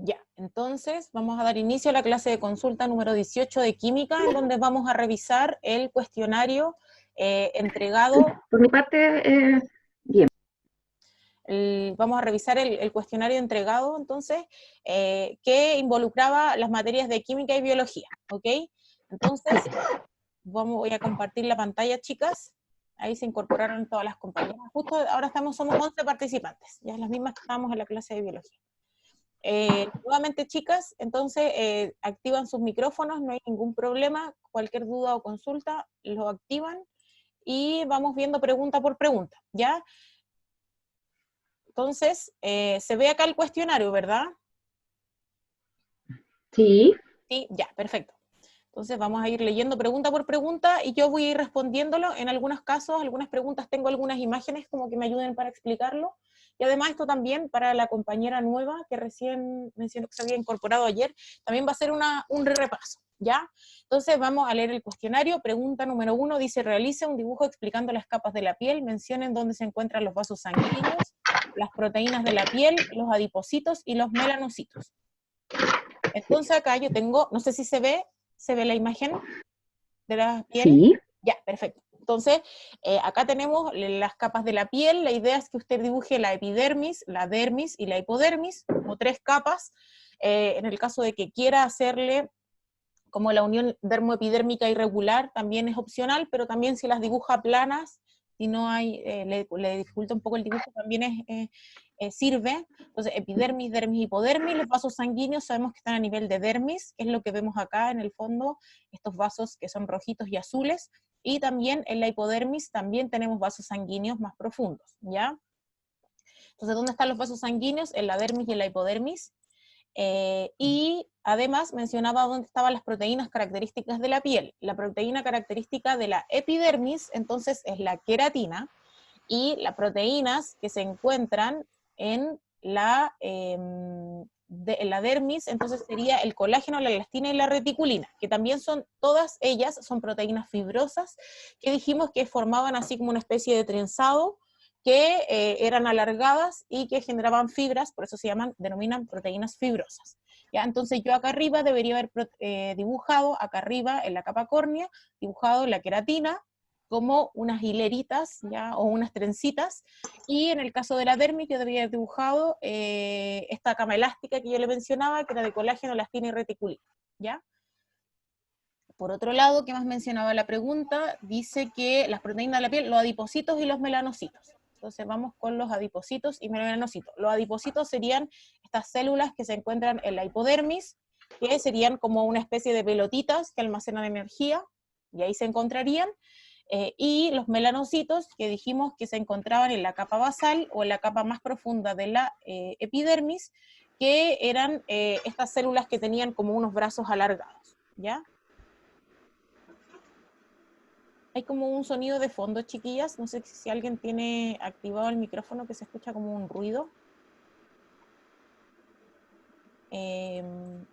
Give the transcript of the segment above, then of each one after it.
Ya, entonces vamos a dar inicio a la clase de consulta número 18 de química, en donde vamos a revisar el cuestionario entregado. Por mi parte, bien. Vamos a revisar el cuestionario entregado, entonces, que involucraba las materias de química y biología, ¿ok? Entonces, voy a compartir la pantalla, chicas. Ahí se incorporaron todas las compañeras. Justo ahora somos 11 participantes, ya las mismas que estábamos en la clase de biología. Nuevamente, chicas, entonces activan sus micrófonos, no hay ningún problema, cualquier duda o consulta lo activan y vamos viendo pregunta por pregunta, ¿ya? Entonces, se ve acá el cuestionario, ¿verdad? Sí. Sí, ya, perfecto. Entonces vamos a ir leyendo pregunta por pregunta y yo voy a ir respondiéndolo. En algunos casos, algunas preguntas tengo algunas imágenes como que me ayuden para explicarlo. Y además esto también para la compañera nueva que recién mencionó que se había incorporado ayer, también va a ser un repaso, ¿ya? Entonces vamos a leer el cuestionario. Pregunta número 1 dice, realice un dibujo explicando las capas de la piel, mencionen dónde se encuentran los vasos sanguíneos, las proteínas de la piel, los adipocitos y los melanocitos. Entonces acá yo tengo, no sé si se ve la imagen de la piel. Sí. Ya, perfecto. Entonces, acá tenemos las capas de la piel. La idea es que usted dibuje la epidermis, la dermis y la hipodermis, como 3 capas. En el caso de que quiera hacerle como la unión dermoepidérmica irregular, también es opcional, pero también si las dibuja planas, si no hay, le dificulta un poco el dibujo, también sirve. Entonces, epidermis, dermis, hipodermis, los vasos sanguíneos sabemos que están a nivel de dermis, que es lo que vemos acá en el fondo, estos vasos que son rojitos y azules, y también en la hipodermis también tenemos vasos sanguíneos más profundos, ¿ya? Entonces, ¿dónde están los vasos sanguíneos? En la dermis y en la hipodermis. Y además mencionaba dónde estaban las proteínas características de la piel. La proteína característica de la epidermis, entonces, es la queratina, y las proteínas que se encuentran en en la dermis, entonces sería el colágeno, la elastina y la reticulina, que también son, todas ellas son proteínas fibrosas, que dijimos que formaban así como una especie de trenzado, que eran alargadas y que generaban fibras, por eso se denominan proteínas fibrosas. ¿Ya? Entonces yo acá arriba debería haber dibujado, acá arriba en la capa córnea, dibujado la queratina, como unas hileritas, ¿ya? O unas trencitas, y en el caso de la dermis yo debería haber dibujado esta cama elástica que yo le mencionaba, que era de colágeno, elastina y reticulina, ¿ya? Por otro lado, ¿qué más mencionaba la pregunta? Dice que las proteínas de la piel, los adipocitos y los melanocitos. Entonces vamos con los adipocitos y melanocitos. Los adipocitos serían estas células que se encuentran en la hipodermis, que serían como una especie de pelotitas que almacenan energía, y ahí se encontrarían. Y los melanocitos, que dijimos que se encontraban en la capa basal o en la capa más profunda de la epidermis, que eran estas células que tenían como unos brazos alargados, ¿ya? Hay como un sonido de fondo, chiquillas, no sé si alguien tiene activado el micrófono, que se escucha como un ruido. ¿Quién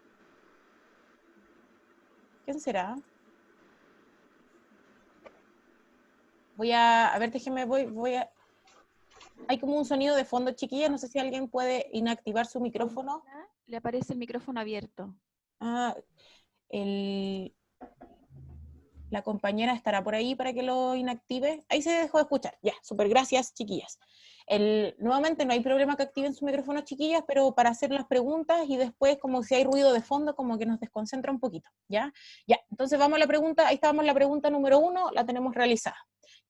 será? A ver, déjenme, hay como un sonido de fondo, chiquillas, no sé si alguien puede inactivar su micrófono. Le aparece el micrófono abierto. Ah, la compañera estará por ahí para que lo inactive. Ahí se dejó de escuchar. Ya, súper, gracias, chiquillas. Nuevamente no hay problema que activen su micrófono, chiquillas, pero para hacer las preguntas y después, como si hay ruido de fondo, como que nos desconcentra un poquito, ¿ya? Ya, entonces vamos a la pregunta, ahí estábamos la pregunta número 1, la tenemos realizada.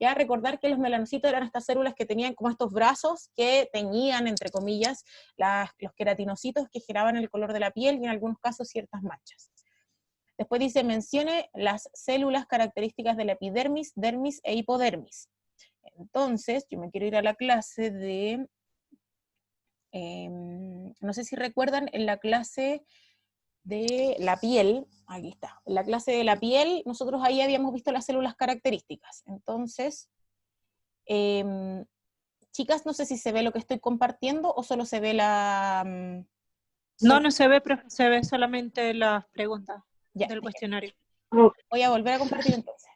Ya, recordar que los melanocitos eran estas células que tenían como estos brazos que teñían, entre comillas, los queratinocitos que giraban el color de la piel y en algunos casos ciertas manchas. Después dice, mencione las células características de la epidermis, dermis e hipodermis. Entonces, yo me quiero ir a la clase de, no sé si recuerdan, en la clase de la piel, aquí está, en la clase de la piel, nosotros ahí habíamos visto las células características. Entonces, chicas, no sé si se ve lo que estoy compartiendo o solo se ve la... No se ve, pero se ve solamente las preguntas del cuestionario. Voy a volver a compartir entonces.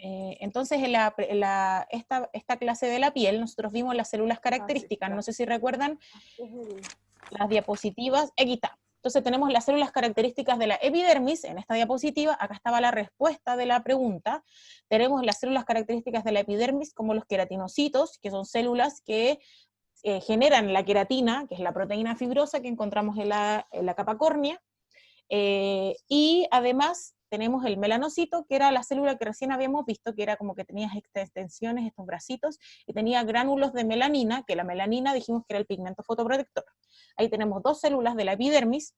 Entonces, en esta clase de la piel, nosotros vimos las células características, no sé si recuerdan las diapositivas, aquí está. Entonces tenemos las células características de la epidermis, en esta diapositiva, acá estaba la respuesta de la pregunta. Tenemos las células características de la epidermis como los queratinocitos, que son células que generan la queratina, que es la proteína fibrosa que encontramos en la capa córnea, y además tenemos el melanocito, que era la célula que recién habíamos visto, que era como que tenía estas extensiones, estos bracitos, y tenía gránulos de melanina, que la melanina dijimos que era el pigmento fotoprotector. Ahí tenemos dos células de la epidermis.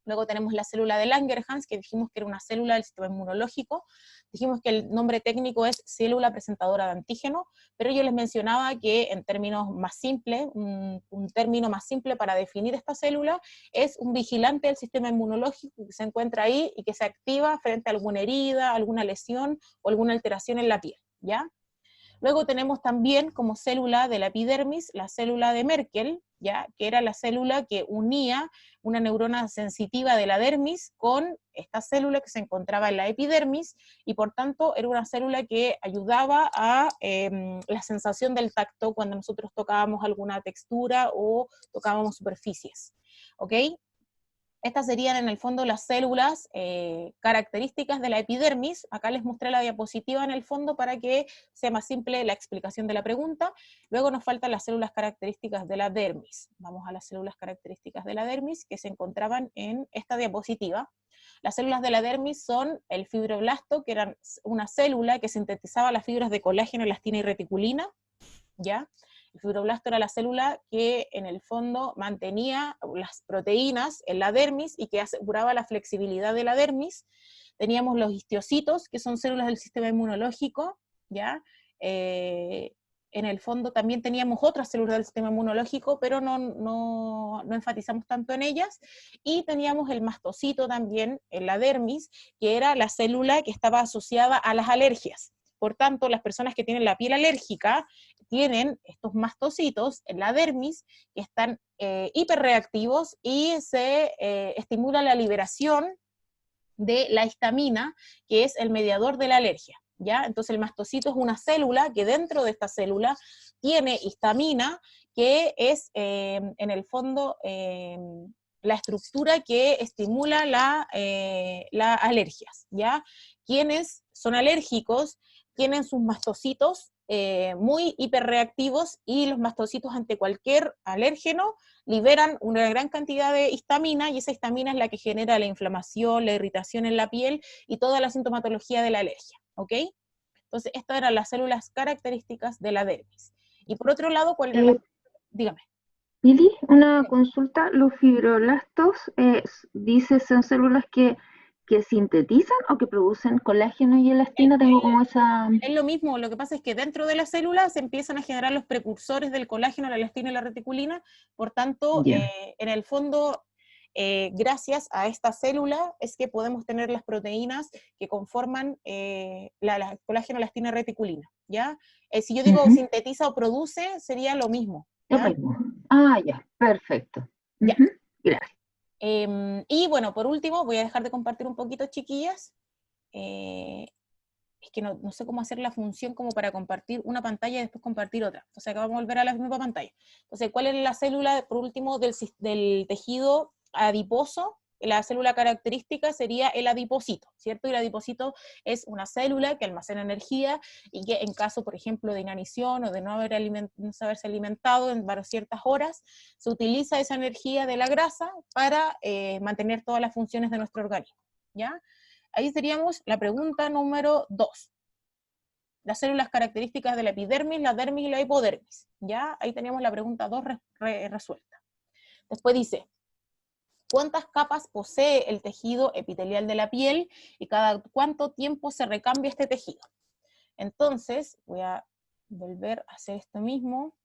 Luego tenemos la célula de Langerhans, que dijimos que era una célula del sistema inmunológico. Dijimos que el nombre técnico es célula presentadora de antígeno, pero yo les mencionaba que en términos más simples, un término más simple para definir esta célula es un vigilante del sistema inmunológico que se encuentra ahí y que se activa frente a alguna herida, alguna lesión o alguna alteración en la piel, ¿ya? Luego tenemos también como célula de la epidermis la célula de Merkel, ¿ya? Que era la célula que unía una neurona sensitiva de la dermis con esta célula que se encontraba en la epidermis, y por tanto era una célula que ayudaba a la sensación del tacto cuando nosotros tocábamos alguna textura o tocábamos superficies, ¿ok? Estas serían en el fondo las células características de la epidermis. Acá les mostré la diapositiva en el fondo para que sea más simple la explicación de la pregunta. Luego nos faltan las células características de la dermis. Vamos a las células características de la dermis que se encontraban en esta diapositiva. Las células de la dermis son el fibroblasto, que era una célula que sintetizaba las fibras de colágeno, elastina y reticulina, ¿ya? El fibroblasto era la célula que en el fondo mantenía las proteínas en la dermis y que aseguraba la flexibilidad de la dermis. Teníamos los histiocitos, que son células del sistema inmunológico, ¿ya? En el fondo también teníamos otras células del sistema inmunológico, pero no enfatizamos tanto en ellas. Y teníamos el mastocito también en la dermis, que era la célula que estaba asociada a las alergias. Por tanto, las personas que tienen la piel alérgica tienen estos mastocitos en la dermis que están hiperreactivos y se estimula la liberación de la histamina, que es el mediador de la alergia, ¿ya? Entonces el mastocito es una célula que dentro de esta célula tiene histamina, que es en el fondo la estructura que estimula las alergias, ¿ya? Quienes son alérgicos tienen sus mastocitos muy hiperreactivos, y los mastocitos ante cualquier alérgeno liberan una gran cantidad de histamina, y esa histamina es la que genera la inflamación, la irritación en la piel y toda la sintomatología de la alergia, ¿ok? Entonces estas eran las células características de la dermis. Y por otro lado, ¿cuál era Dígame. Pili, una consulta. ¿Los fibroblastos, dices, son células que sintetizan o que producen colágeno y elastina? Tengo como esa... Es lo mismo, lo que pasa es que dentro de las células se empiezan a generar los precursores del colágeno, la elastina y la reticulina, por tanto, en el fondo, gracias a esta célula es que podemos tener las proteínas que conforman la colágeno, elastina y reticulina, ¿ya? Si yo digo sintetiza o produce, sería lo mismo, ¿ya? Lo mismo. Ah, ya, perfecto. Ya. Gracias. Y bueno, por último, voy a dejar de compartir un poquito, chiquillas. Es que no sé cómo hacer la función como para compartir una pantalla y después compartir otra. O sea, que vamos a volver a la misma pantalla. Entonces, ¿cuál es la célula, por último, del tejido adiposo? La célula característica sería el adipocito, ¿cierto? Y el adipocito es una célula que almacena energía y que en caso, por ejemplo, de inanición o de no haberse alimentado en ciertas horas, se utiliza esa energía de la grasa para mantener todas las funciones de nuestro organismo, ¿ya? Ahí seríamos la pregunta número 2. Las células características de la epidermis, la dermis y la hipodermis, ¿ya? Ahí teníamos la pregunta 2 resuelta. Después dice, ¿cuántas capas posee el tejido epitelial de la piel y cada cuánto tiempo se recambia este tejido? Entonces, voy a volver a hacer esto mismo.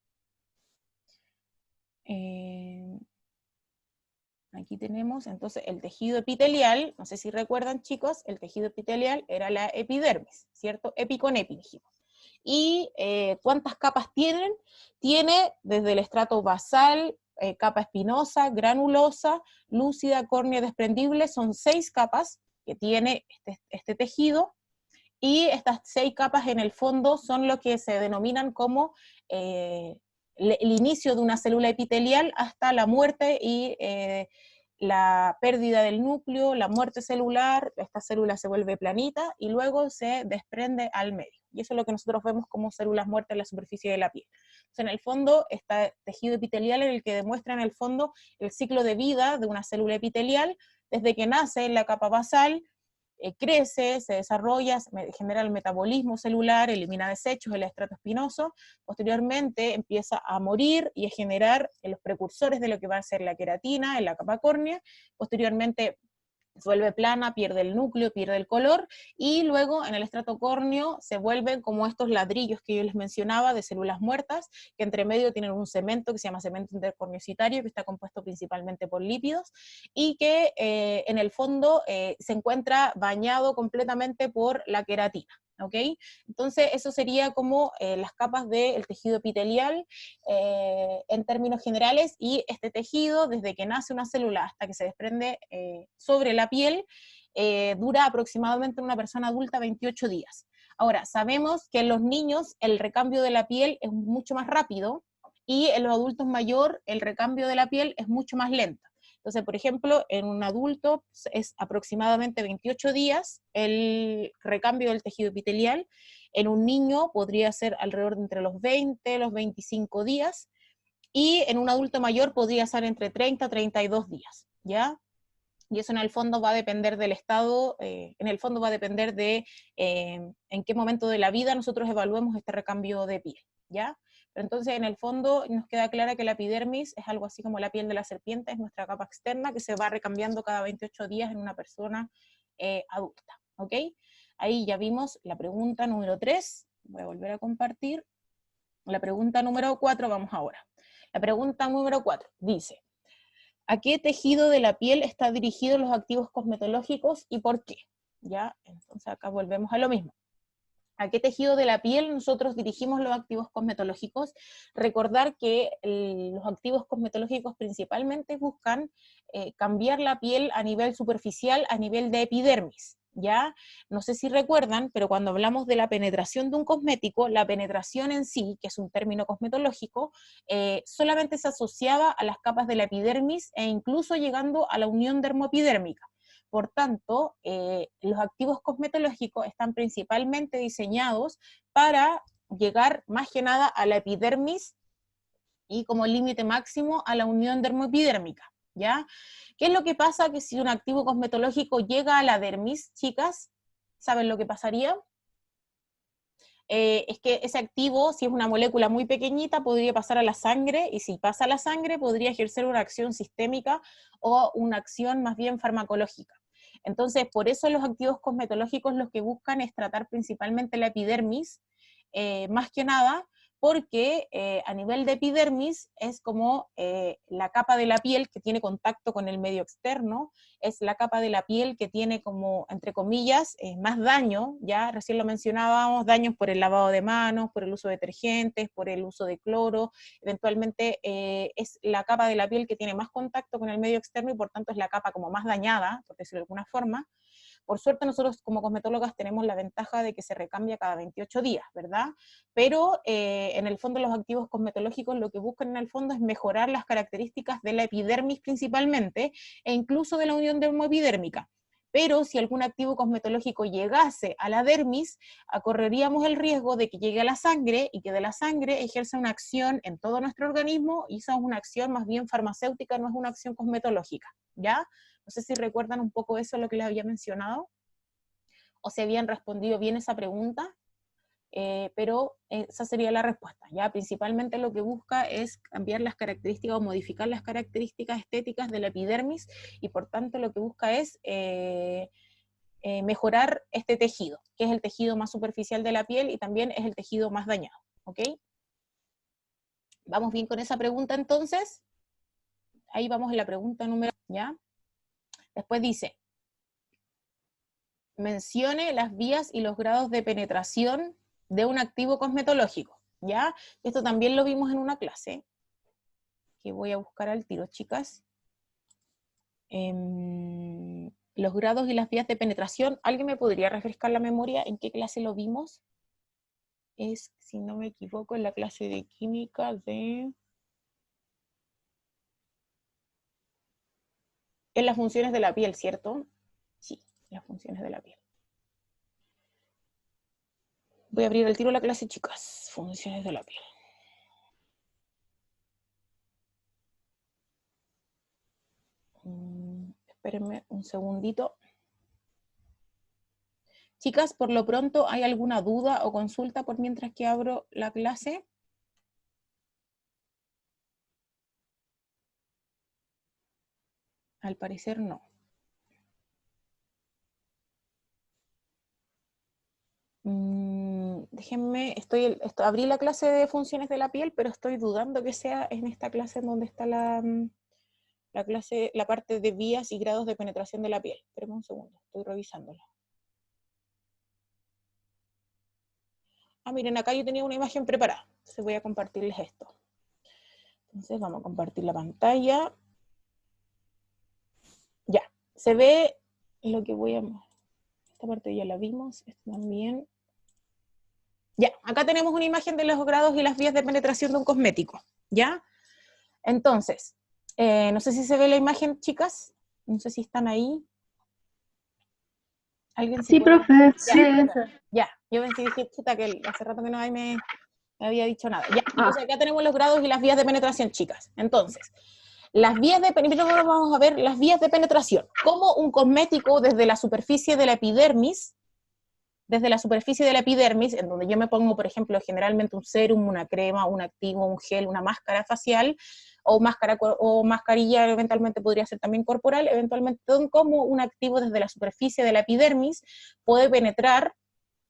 Aquí tenemos entonces el tejido epitelial, no sé si recuerdan, chicos, el tejido epitelial era la epidermis, ¿cierto? Epi con epi, dijimos. ¿Y cuántas capas tienen? Tiene desde el estrato basal, capa espinosa, granulosa, lúcida, córnea, desprendible, son 6 capas que tiene este tejido, y estas 6 capas en el fondo son lo que se denominan como el inicio de una célula epitelial hasta la muerte y la pérdida del núcleo, la muerte celular, esta célula se vuelve planita y luego se desprende al medio. Y eso es lo que nosotros vemos como células muertas en la superficie de la piel. Entonces, en el fondo, está tejido epitelial en el que demuestra en el fondo el ciclo de vida de una célula epitelial, desde que nace en la capa basal, crece, se desarrolla, genera el metabolismo celular, elimina desechos, el estrato espinoso, posteriormente empieza a morir y a generar los precursores de lo que va a ser la queratina en la capa córnea, posteriormente se vuelve plana, pierde el núcleo, pierde el color, y luego en el estrato córneo se vuelven como estos ladrillos que yo les mencionaba de células muertas, que entre medio tienen un cemento que se llama cemento intercorneocitario, que está compuesto principalmente por lípidos, y que en el fondo se encuentra bañado completamente por la queratina. ¿Ok? Entonces eso sería como las capas del tejido epitelial en términos generales, y este tejido, desde que nace una célula hasta que se desprende sobre la piel, dura aproximadamente en una persona adulta 28 días. Ahora, sabemos que en los niños el recambio de la piel es mucho más rápido, y en los adultos mayor el recambio de la piel es mucho más lento. Entonces, por ejemplo, en un adulto es aproximadamente 28 días el recambio del tejido epitelial, en un niño podría ser alrededor de entre los 20, los 25 días, y en un adulto mayor podría ser entre 30 y 32 días, ¿ya? Y eso en el fondo va a depender del estado, en el fondo va a depender de en qué momento de la vida nosotros evaluemos este recambio de piel, ¿ya? Pero entonces en el fondo nos queda clara que la epidermis es algo así como la piel de la serpiente, es nuestra capa externa que se va recambiando cada 28 días en una persona adulta, ¿ok? Ahí ya vimos la pregunta número 3, voy a volver a compartir. La pregunta número 4 vamos ahora. La pregunta número 4 dice: ¿a qué tejido de la piel están dirigidos los activos cosmetológicos y por qué? ¿Ya? Entonces acá volvemos a lo mismo. ¿A qué tejido de la piel nosotros dirigimos los activos cosmetológicos? Recordar que los activos cosmetológicos principalmente buscan cambiar la piel a nivel superficial, a nivel de epidermis, ¿ya? No sé si recuerdan, pero cuando hablamos de la penetración de un cosmético, la penetración en sí, que es un término cosmetológico, solamente se asociaba a las capas de la epidermis e incluso llegando a la unión dermoepidérmica. Por tanto, los activos cosmetológicos están principalmente diseñados para llegar más que nada a la epidermis y como límite máximo a la unión dermoepidérmica, ¿ya? ¿Qué es lo que pasa? Que si un activo cosmetológico llega a la dermis, chicas, ¿saben lo que pasaría? Es que ese activo, si es una molécula muy pequeñita, podría pasar a la sangre, y si pasa a la sangre podría ejercer una acción sistémica o una acción más bien farmacológica. Entonces, por eso los activos cosmetológicos los que buscan es tratar principalmente la epidermis, más que nada, porque a nivel de epidermis es como la capa de la piel que tiene contacto con el medio externo, es la capa de la piel que tiene como, entre comillas, más daño, ya recién lo mencionábamos, daños por el lavado de manos, por el uso de detergentes, por el uso de cloro, eventualmente es la capa de la piel que tiene más contacto con el medio externo y por tanto es la capa como más dañada, por decirlo de alguna forma. Por suerte nosotros como cosmetólogas tenemos la ventaja de que se recambia cada 28 días, ¿verdad? Pero en el fondo los activos cosmetológicos lo que buscan en el fondo es mejorar las características de la epidermis principalmente, e incluso de la unión dermoepidérmica. Pero si algún activo cosmetológico llegase a la dermis, correríamos el riesgo de que llegue a la sangre y que de la sangre ejerza una acción en todo nuestro organismo, y esa es una acción más bien farmacéutica, no es una acción cosmetológica, ¿ya? No sé si recuerdan un poco eso, lo que les había mencionado, o si habían respondido bien esa pregunta, pero esa sería la respuesta, ¿ya? Principalmente lo que busca es cambiar las características o modificar las características estéticas de la epidermis, y por tanto lo que busca es mejorar este tejido, que es el tejido más superficial de la piel y también es el tejido más dañado, ¿ok? ¿Vamos bien con esa pregunta entonces? Ahí vamos en la pregunta número, ¿ya? Después dice: mencione las vías y los grados de penetración de un activo cosmetológico, ¿ya? Esto también lo vimos en una clase, que voy a buscar al tiro, chicas. Los grados y las vías de penetración, ¿alguien me podría refrescar la memoria en qué clase lo vimos? Es, si no me equivoco, en la clase de química de... en las funciones de la piel, ¿cierto? Sí, las funciones de la piel. Voy a abrir el tiro la clase, chicas. Funciones de la piel. Espérenme un segundito. Chicas, por lo pronto, ¿hay alguna duda o consulta por mientras que abro la clase? Al parecer no. Déjenme, abrí la clase de funciones de la piel, pero estoy dudando que sea en esta clase en donde está la clase, la parte de vías y grados de penetración de la piel. Espérenme un segundo, estoy revisándola. Ah, miren, acá yo tenía una imagen preparada, entonces voy a compartirles esto. Entonces vamos a compartir la pantalla. Ya, se ve lo que voy a... Esta parte ya la vimos, esta también. Ya, acá tenemos una imagen de los grados y las vías de penetración de un cosmético, ¿ya? Entonces, no sé si se ve la imagen, chicas, no sé si están ahí. ¿Alguien Sí, profe, sí. Ya, yo dije, chuta, que hace rato que no me había dicho nada. Ya, entonces acá tenemos los grados y las vías de penetración, chicas. Entonces, las vías de penetración, vamos a ver las vías de penetración. Como un cosmético desde la superficie de la epidermis, en donde yo me pongo, por ejemplo, generalmente un sérum, una crema, un activo, un gel, una máscara facial, o mascarilla, eventualmente podría ser también corporal, eventualmente como un activo desde la superficie de la epidermis puede penetrar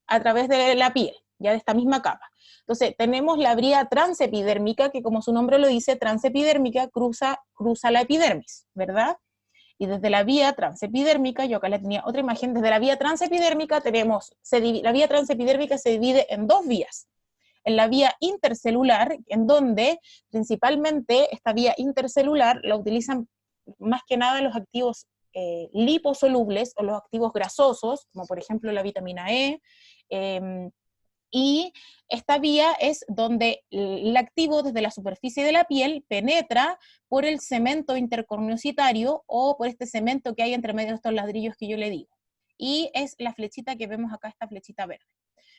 a través de la piel, ya de esta misma capa. Entonces, tenemos la vía transepidérmica, que como su nombre lo dice, transepidérmica cruza la epidermis, ¿verdad? Y desde la vía transepidérmica, yo acá le tenía otra imagen, desde la vía transepidérmica la vía transepidérmica se divide en dos vías. En la vía intercelular, en donde principalmente esta vía intercelular la utilizan más que nada los activos liposolubles o los activos grasosos, como por ejemplo la vitamina E, y esta vía es donde el activo desde la superficie de la piel penetra por el cemento intercorneocitario o por este cemento que hay entre medio de estos ladrillos que yo le digo. Y es la flechita que vemos acá, esta flechita verde.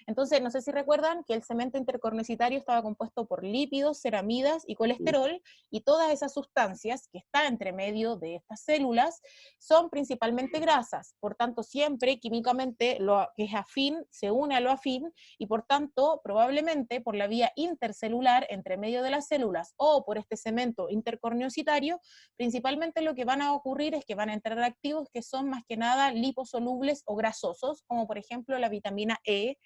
Entonces, no sé si recuerdan que el cemento intercorneocitario estaba compuesto por lípidos, ceramidas y colesterol, y todas esas sustancias que están entre medio de estas células son principalmente grasas. Por tanto, siempre químicamente lo que es afín se une a lo afín, y por tanto, probablemente por la vía intercelular entre medio de las células o por este cemento intercorneocitario, principalmente lo que van a ocurrir es que van a entrar activos que son más que nada liposolubles o grasosos, como por ejemplo la vitamina E.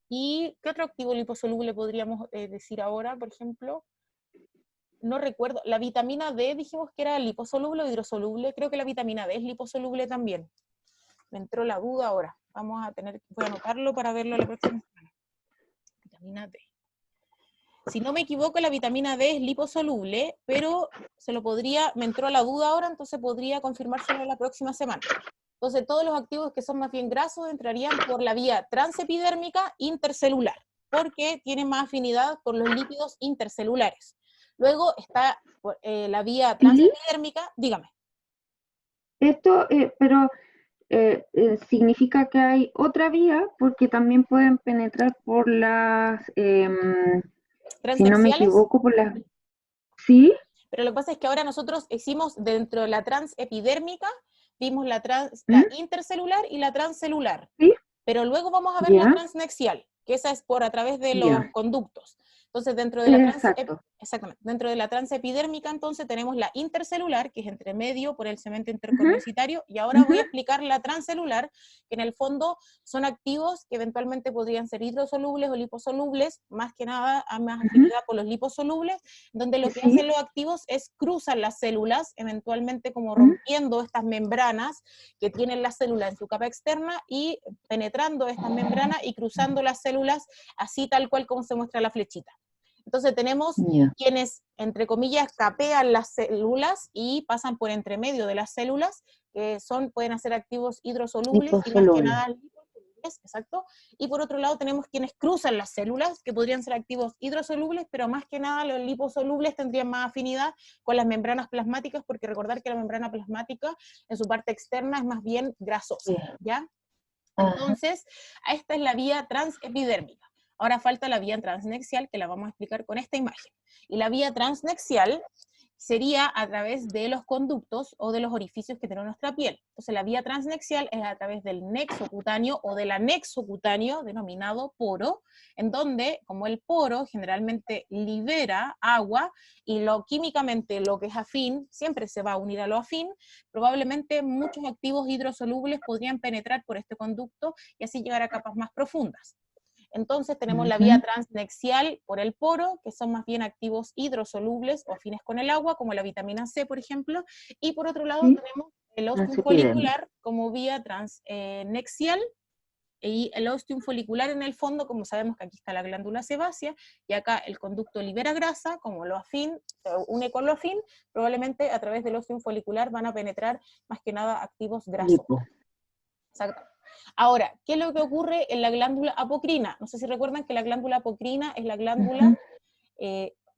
¿Y qué otro activo liposoluble podríamos decir ahora, por ejemplo? No recuerdo. La vitamina D dijimos que era liposoluble o hidrosoluble. Creo que la vitamina D es liposoluble también. Me entró la duda ahora. Voy a anotarlo para verlo la próxima semana. Vitamina D. Si no me equivoco, la vitamina D es liposoluble, pero me entró la duda ahora, entonces podría confirmárselo la próxima semana. Entonces, todos los activos que son más bien grasos entrarían por la vía transepidérmica intercelular, porque tienen más afinidad con los lípidos intercelulares. Luego está la vía transepidérmica, dígame. Esto, pero significa que hay otra vía, porque también pueden penetrar por las, si no me equivoco, por las... ¿Sí? Pero lo que pasa es que ahora nosotros hicimos dentro de la transepidérmica, vimos la intercelular y la transcelular. ¿Sí? Pero luego vamos a ver la transnexial, que esa es por a través de los conductos. Entonces, dentro de la transepidérmica, entonces tenemos la intercelular, que es entre medio por el cemento intercorneocitario, y ahora voy a explicar la transcelular, que en el fondo son activos que eventualmente podrían ser hidrosolubles o liposolubles, más que nada a más afinidad por los liposolubles, donde lo que hacen los activos es cruzar las células, eventualmente como rompiendo estas membranas que tienen las células en su capa externa y penetrando estas membranas y cruzando las células así tal cual como se muestra la flechita. Entonces tenemos quienes, entre comillas, capean las células y pasan por entre medio de las células, que pueden hacer activos hidrosolubles y más que nada exacto, y por otro lado tenemos quienes cruzan las células, que podrían ser activos hidrosolubles, pero más que nada los liposolubles tendrían más afinidad con las membranas plasmáticas, porque recordar que la membrana plasmática en su parte externa es más bien grasosa, ¿ya? Entonces, esta es la vía transepidérmica. Ahora falta la vía transnexial, que la vamos a explicar con esta imagen. Y la vía transnexial sería a través de los conductos o de los orificios que tiene nuestra piel. Entonces la vía transnexial es a través del nexo cutáneo o del anexo cutáneo, denominado poro, en donde, como el poro generalmente libera agua, y químicamente lo que es afín, siempre se va a unir a lo afín, probablemente muchos activos hidrosolubles podrían penetrar por este conducto y así llegar a capas más profundas. Entonces tenemos la vía transnexial por el poro, que son más bien activos hidrosolubles o afines con el agua, como la vitamina C, por ejemplo, y por otro lado tenemos el ostium folicular como vía transnexial, y el ostium folicular en el fondo, como sabemos que aquí está la glándula sebácea, y acá el conducto libera grasa, como lo afín, se une con lo afín, probablemente a través del ostium folicular van a penetrar más que nada activos grasos. Exacto. Ahora, ¿qué es lo que ocurre en la glándula apocrina? No sé si recuerdan que la glándula apocrina es la glándula,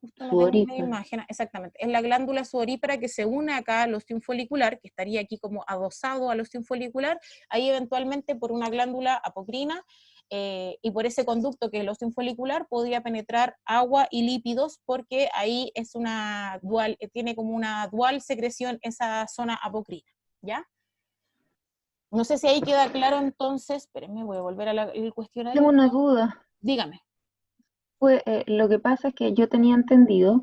justo no tengo una imagen, exactamente, es la glándula sudorípara que se une acá al ostium folicular, que estaría aquí como adosado al ostium folicular, ahí eventualmente por una glándula apocrina, y por ese conducto que es el ostium folicular, podría penetrar agua y lípidos, porque ahí es una dual, tiene como una dual secreción esa zona apocrina, ¿ya? No sé si ahí queda claro entonces, espérenme, voy a volver al cuestionario. Tengo una duda. Dígame. Pues, lo que pasa es que yo tenía entendido,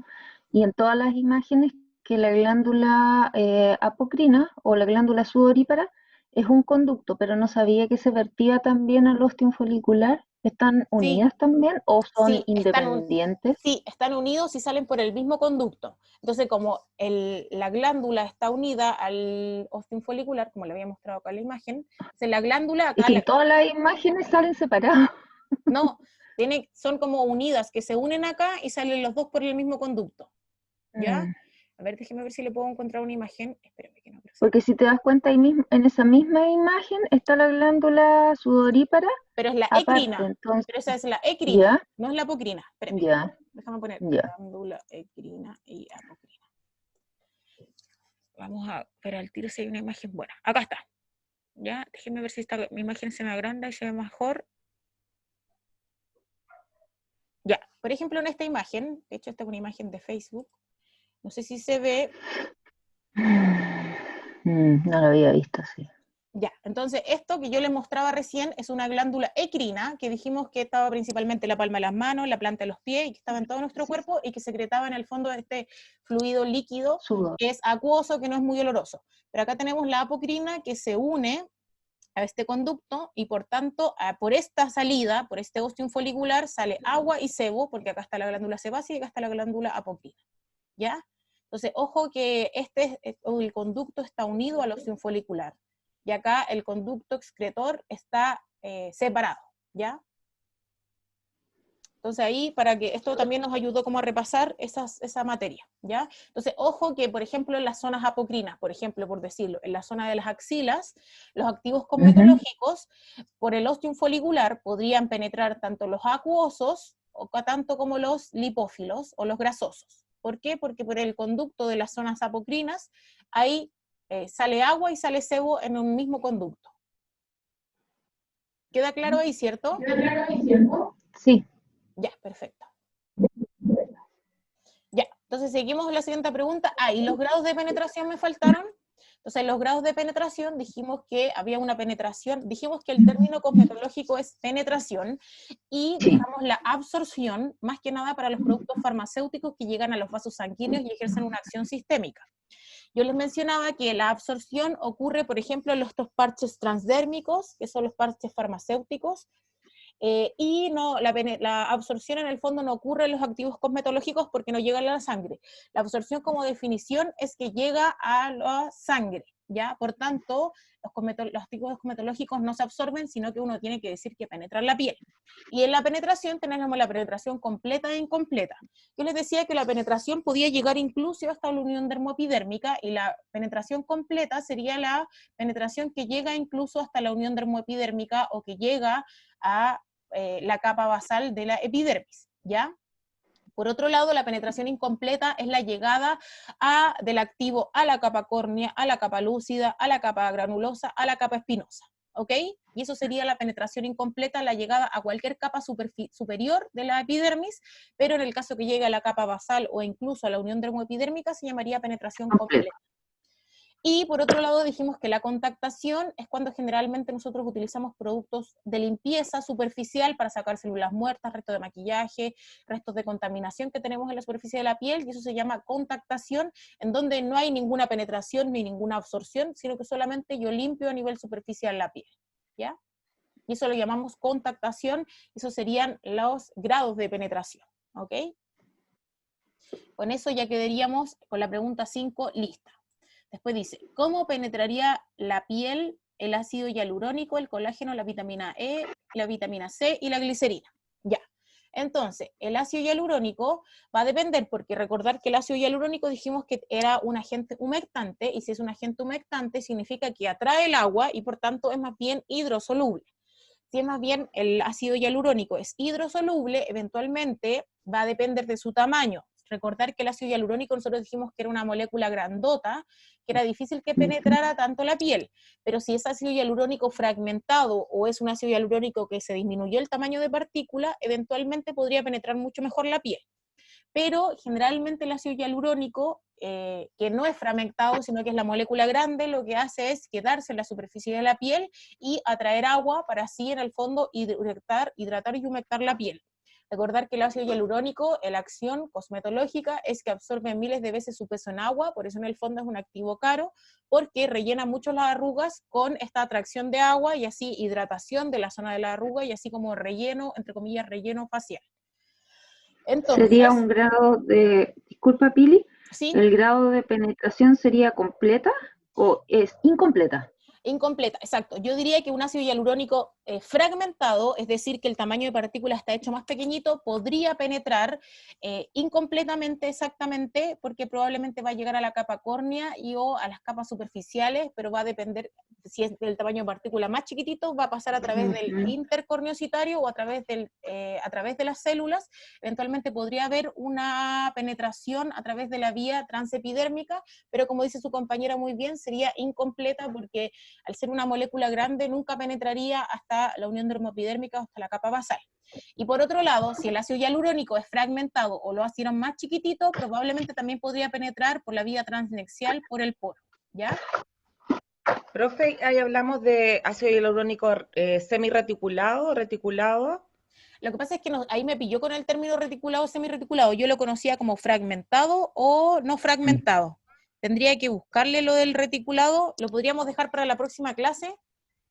y en todas las imágenes, que la glándula apocrina o la glándula sudorípara es un conducto, pero no sabía que se vertía también al ostium folicular. ¿Están unidas también o son independientes? Sí, están unidos y salen por el mismo conducto. Entonces, como la glándula está unida al ostium folicular, como le había mostrado acá en la imagen, entonces la glándula acá... Y si todas las imágenes salen separadas. No, son como unidas, que se unen acá y salen los dos por el mismo conducto. ¿Ya? A ver, déjeme ver si le puedo encontrar una imagen. Espérame que no. Porque si te das cuenta, ahí mismo, en esa misma imagen está la glándula sudorípara. Pero es la ecrina. Entonces, pero esa es la ecrina, no es la apocrina. Espérame. Déjame poner glándula ecrina y apocrina. Vamos a ver al tiro si hay una imagen buena. Acá está. Ya, déjenme ver si mi imagen se me agranda y se ve mejor. Ya, por ejemplo, en esta imagen, de hecho esta es una imagen de Facebook, no sé si se ve. No lo había visto, sí. Ya, entonces esto que yo les mostraba recién es una glándula ecrina, que dijimos que estaba principalmente en la palma de las manos, la planta de los pies, y que estaba en todo nuestro cuerpo, y que secretaba en el fondo este fluido líquido, que es acuoso, que no es muy oloroso. Pero acá tenemos la apocrina, que se une a este conducto, y por tanto, por esta salida, por este ostium folicular, sale agua y sebo, porque acá está la glándula sebácea y acá está la glándula apocrina, ¿ya? Entonces, ojo que el conducto está unido al ostium folicular, y acá el conducto excretor está separado, ¿ya? Entonces ahí, para que esto también nos ayudó como a repasar esa materia, ¿ya? Entonces, ojo que, por ejemplo, en las zonas apocrinas, por ejemplo, por decirlo, en la zona de las axilas, los activos cosmetológicos, por el ostium folicular, podrían penetrar tanto los acuosos, tanto como los lipófilos, o los grasosos. ¿Por qué? Porque por el conducto de las zonas apocrinas, ahí sale agua y sale sebo en un mismo conducto. ¿Queda claro ahí, cierto? ¿Queda claro ahí, cierto? Sí. Ya, perfecto. Ya, entonces seguimos la siguiente pregunta. ¿Y los grados de penetración me faltaron? Entonces, los grados de penetración, dijimos que había una penetración, dijimos que el término cosmetológico es penetración, y dejamos la absorción, más que nada para los productos farmacéuticos que llegan a los vasos sanguíneos y ejercen una acción sistémica. Yo les mencionaba que la absorción ocurre, por ejemplo, en estos parches transdérmicos, que son los parches farmacéuticos, y la absorción en el fondo no ocurre en los activos cosmetológicos porque no llegan a la sangre. La absorción como definición es que llega a la sangre, ¿ya? Por tanto, los activos cosmetológicos no se absorben, sino que uno tiene que decir que penetran la piel. Y en la penetración tenemos la penetración completa e incompleta. Yo les decía que la penetración podía llegar incluso hasta la unión dermoepidérmica, y la penetración completa sería la penetración que llega incluso hasta la unión dermoepidérmica, o que llega a la capa basal de la epidermis, ¿ya? Por otro lado, la penetración incompleta es la llegada del activo a la capa córnea, a la capa lúcida, a la capa granulosa, a la capa espinosa, ¿ok? Y eso sería la penetración incompleta, la llegada a cualquier capa superior de la epidermis, pero en el caso que llegue a la capa basal o incluso a la unión dermoepidérmica se llamaría penetración completa. Y por otro lado dijimos que la contactación es cuando generalmente nosotros utilizamos productos de limpieza superficial para sacar células muertas, restos de maquillaje, restos de contaminación que tenemos en la superficie de la piel, y eso se llama contactación, en donde no hay ninguna penetración ni ninguna absorción, sino que solamente yo limpio a nivel superficial la piel, ¿ya? Y eso lo llamamos contactación, esos serían los grados de penetración, ¿ok? Con eso ya quedaríamos con la pregunta 5 lista. Después dice, ¿cómo penetraría la piel el ácido hialurónico, el colágeno, la vitamina E, la vitamina C y la glicerina? Ya. Entonces, el ácido hialurónico va a depender, porque recordar que el ácido hialurónico dijimos que era un agente humectante, y si es un agente humectante significa que atrae el agua y por tanto es más bien hidrosoluble. Si es más bien el ácido hialurónico es hidrosoluble, eventualmente va a depender de su tamaño. Recordar que el ácido hialurónico nosotros dijimos que era una molécula grandota, que era difícil que penetrara tanto la piel, pero si es ácido hialurónico fragmentado o es un ácido hialurónico que se disminuyó el tamaño de partícula, eventualmente podría penetrar mucho mejor la piel. Pero generalmente el ácido hialurónico, que no es fragmentado, sino que es la molécula grande, lo que hace es quedarse en la superficie de la piel y atraer agua para así en el fondo hidratar y humectar la piel. Recordar que el ácido hialurónico, la acción cosmetológica es que absorbe miles de veces su peso en agua, por eso en el fondo es un activo caro, porque rellena mucho las arrugas con esta atracción de agua y así hidratación de la zona de la arruga y así como relleno, entre comillas, relleno facial. Entonces, sería un grado de, disculpa Pili, ¿sí? ¿El grado de penetración sería completa o es incompleta? Incompleta, exacto. Yo diría que un ácido hialurónico fragmentado, es decir, que el tamaño de partícula está hecho más pequeñito, podría penetrar incompletamente, exactamente, porque probablemente va a llegar a la capa córnea o a las capas superficiales, pero va a depender, si es del tamaño de partícula más chiquitito, va a pasar a través del intercorneocitario o a través de las células. Eventualmente podría haber una penetración a través de la vía transepidérmica, pero como dice su compañera muy bien, sería incompleta porque al ser una molécula grande nunca penetraría hasta la unión dermopidérmica o hasta la capa basal. Y por otro lado, si el ácido hialurónico es fragmentado o lo hicieron más chiquitito, probablemente también podría penetrar por la vía transnexial por el poro, ¿ya? Profe, ahí hablamos de ácido hialurónico semirreticulado, reticulado. Lo que pasa es que ahí me pilló con el término reticulado o semirreticulado. Yo lo conocía como fragmentado o no fragmentado. Tendría que buscarle lo del reticulado, lo podríamos dejar para la próxima clase,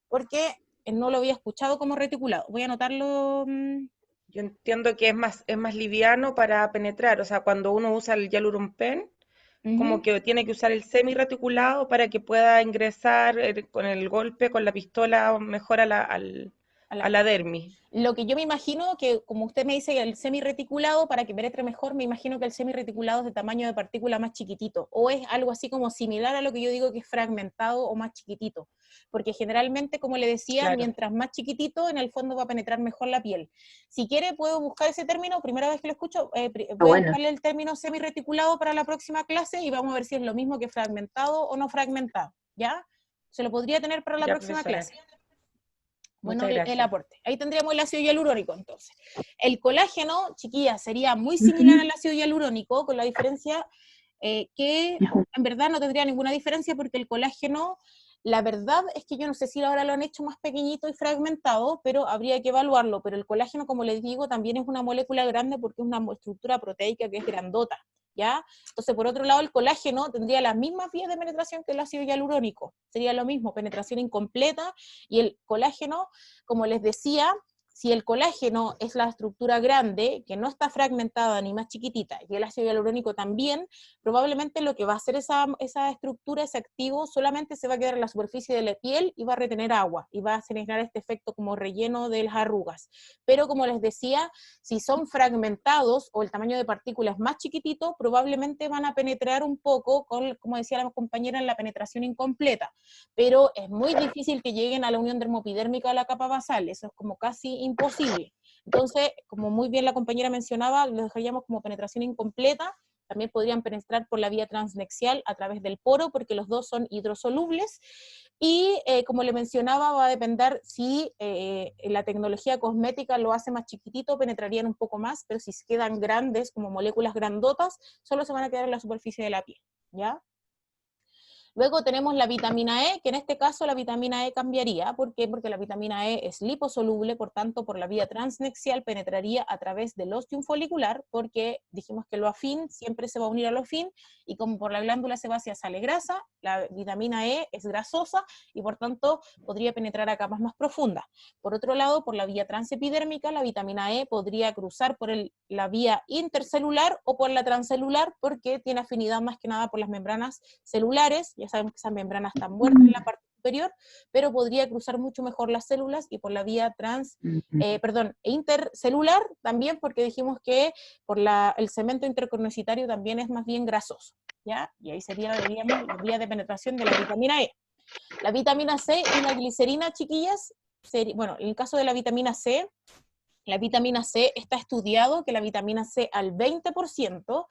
porque no lo había escuchado como reticulado. Voy a anotarlo. Yo entiendo que es más liviano para penetrar, o sea, cuando uno usa el Hyaluron Pen, como que tiene que usar el semirreticulado para que pueda ingresar con el golpe, con la pistola, mejor a la dermis. Lo que yo me imagino que, como usted me dice, el semirreticulado, para que penetre mejor, me imagino que el semirreticulado es de tamaño de partícula más chiquitito, o es algo así como similar a lo que yo digo que es fragmentado o más chiquitito, porque generalmente, como le decía, claro, mientras más chiquitito, en el fondo va a penetrar mejor la piel. Si quiere, puedo buscar ese término, primera vez que lo escucho, voy a buscarle el término semirreticulado para la próxima clase y vamos a ver si es lo mismo que fragmentado o no fragmentado, ¿ya? Se lo podría tener para la próxima clase. Bueno, el aporte. Ahí tendríamos el ácido hialurónico, entonces. El colágeno, chiquilla, sería muy similar al ácido hialurónico, con la diferencia que en verdad no tendría ninguna diferencia, porque el colágeno, la verdad es que yo no sé si ahora lo han hecho más pequeñito y fragmentado, pero habría que evaluarlo. Pero el colágeno, como les digo, también es una molécula grande porque es una estructura proteica que es grandota, ¿ya? Entonces, por otro lado, el colágeno tendría las mismas vías de penetración que el ácido hialurónico. Sería lo mismo, penetración incompleta, y el colágeno, como les decía, si el colágeno es la estructura grande, que no está fragmentada ni más chiquitita, y el ácido hialurónico también, probablemente lo que va a hacer esa estructura, ese activo, solamente se va a quedar en la superficie de la piel y va a retener agua, y va a generar este efecto como relleno de las arrugas. Pero como les decía, si son fragmentados o el tamaño de partículas más chiquitito, probablemente van a penetrar un poco, como decía la compañera, en la penetración incompleta, pero es muy difícil que lleguen a la unión dermopidérmica de la capa basal, eso es como casi imposible. Entonces, como muy bien la compañera mencionaba, lo dejaríamos como penetración incompleta. También podrían penetrar por la vía transnexial a través del poro, porque los dos son hidrosolubles, y como le mencionaba, va a depender si la tecnología cosmética lo hace más chiquitito, penetrarían un poco más, pero si quedan grandes, como moléculas grandotas, solo se van a quedar en la superficie de la piel, ¿ya? Luego tenemos la vitamina E, que en este caso la vitamina E cambiaría. ¿Por qué? Porque la vitamina E es liposoluble, por tanto, por la vía transnexial penetraría a través del ostium folicular, porque dijimos que lo afín siempre se va a unir al afín, y como por la glándula sebácea sale grasa, la vitamina E es grasosa, y por tanto podría penetrar a capas más profundas. Por otro lado, por la vía transepidérmica, la vitamina E podría cruzar por la vía intercelular o por la transcelular, porque tiene afinidad más que nada por las membranas celulares. Ya sabemos que esas membranas están muertas en la parte superior, pero podría cruzar mucho mejor las células, y por la vía intercelular también, porque dijimos que por el cemento intercorneocytario también es más bien grasoso, ¿ya? Y ahí veríamos la vía de penetración de la vitamina E. La vitamina C y la glicerina, chiquillas, bueno, en el caso de la vitamina C está estudiado que la vitamina C al 20%,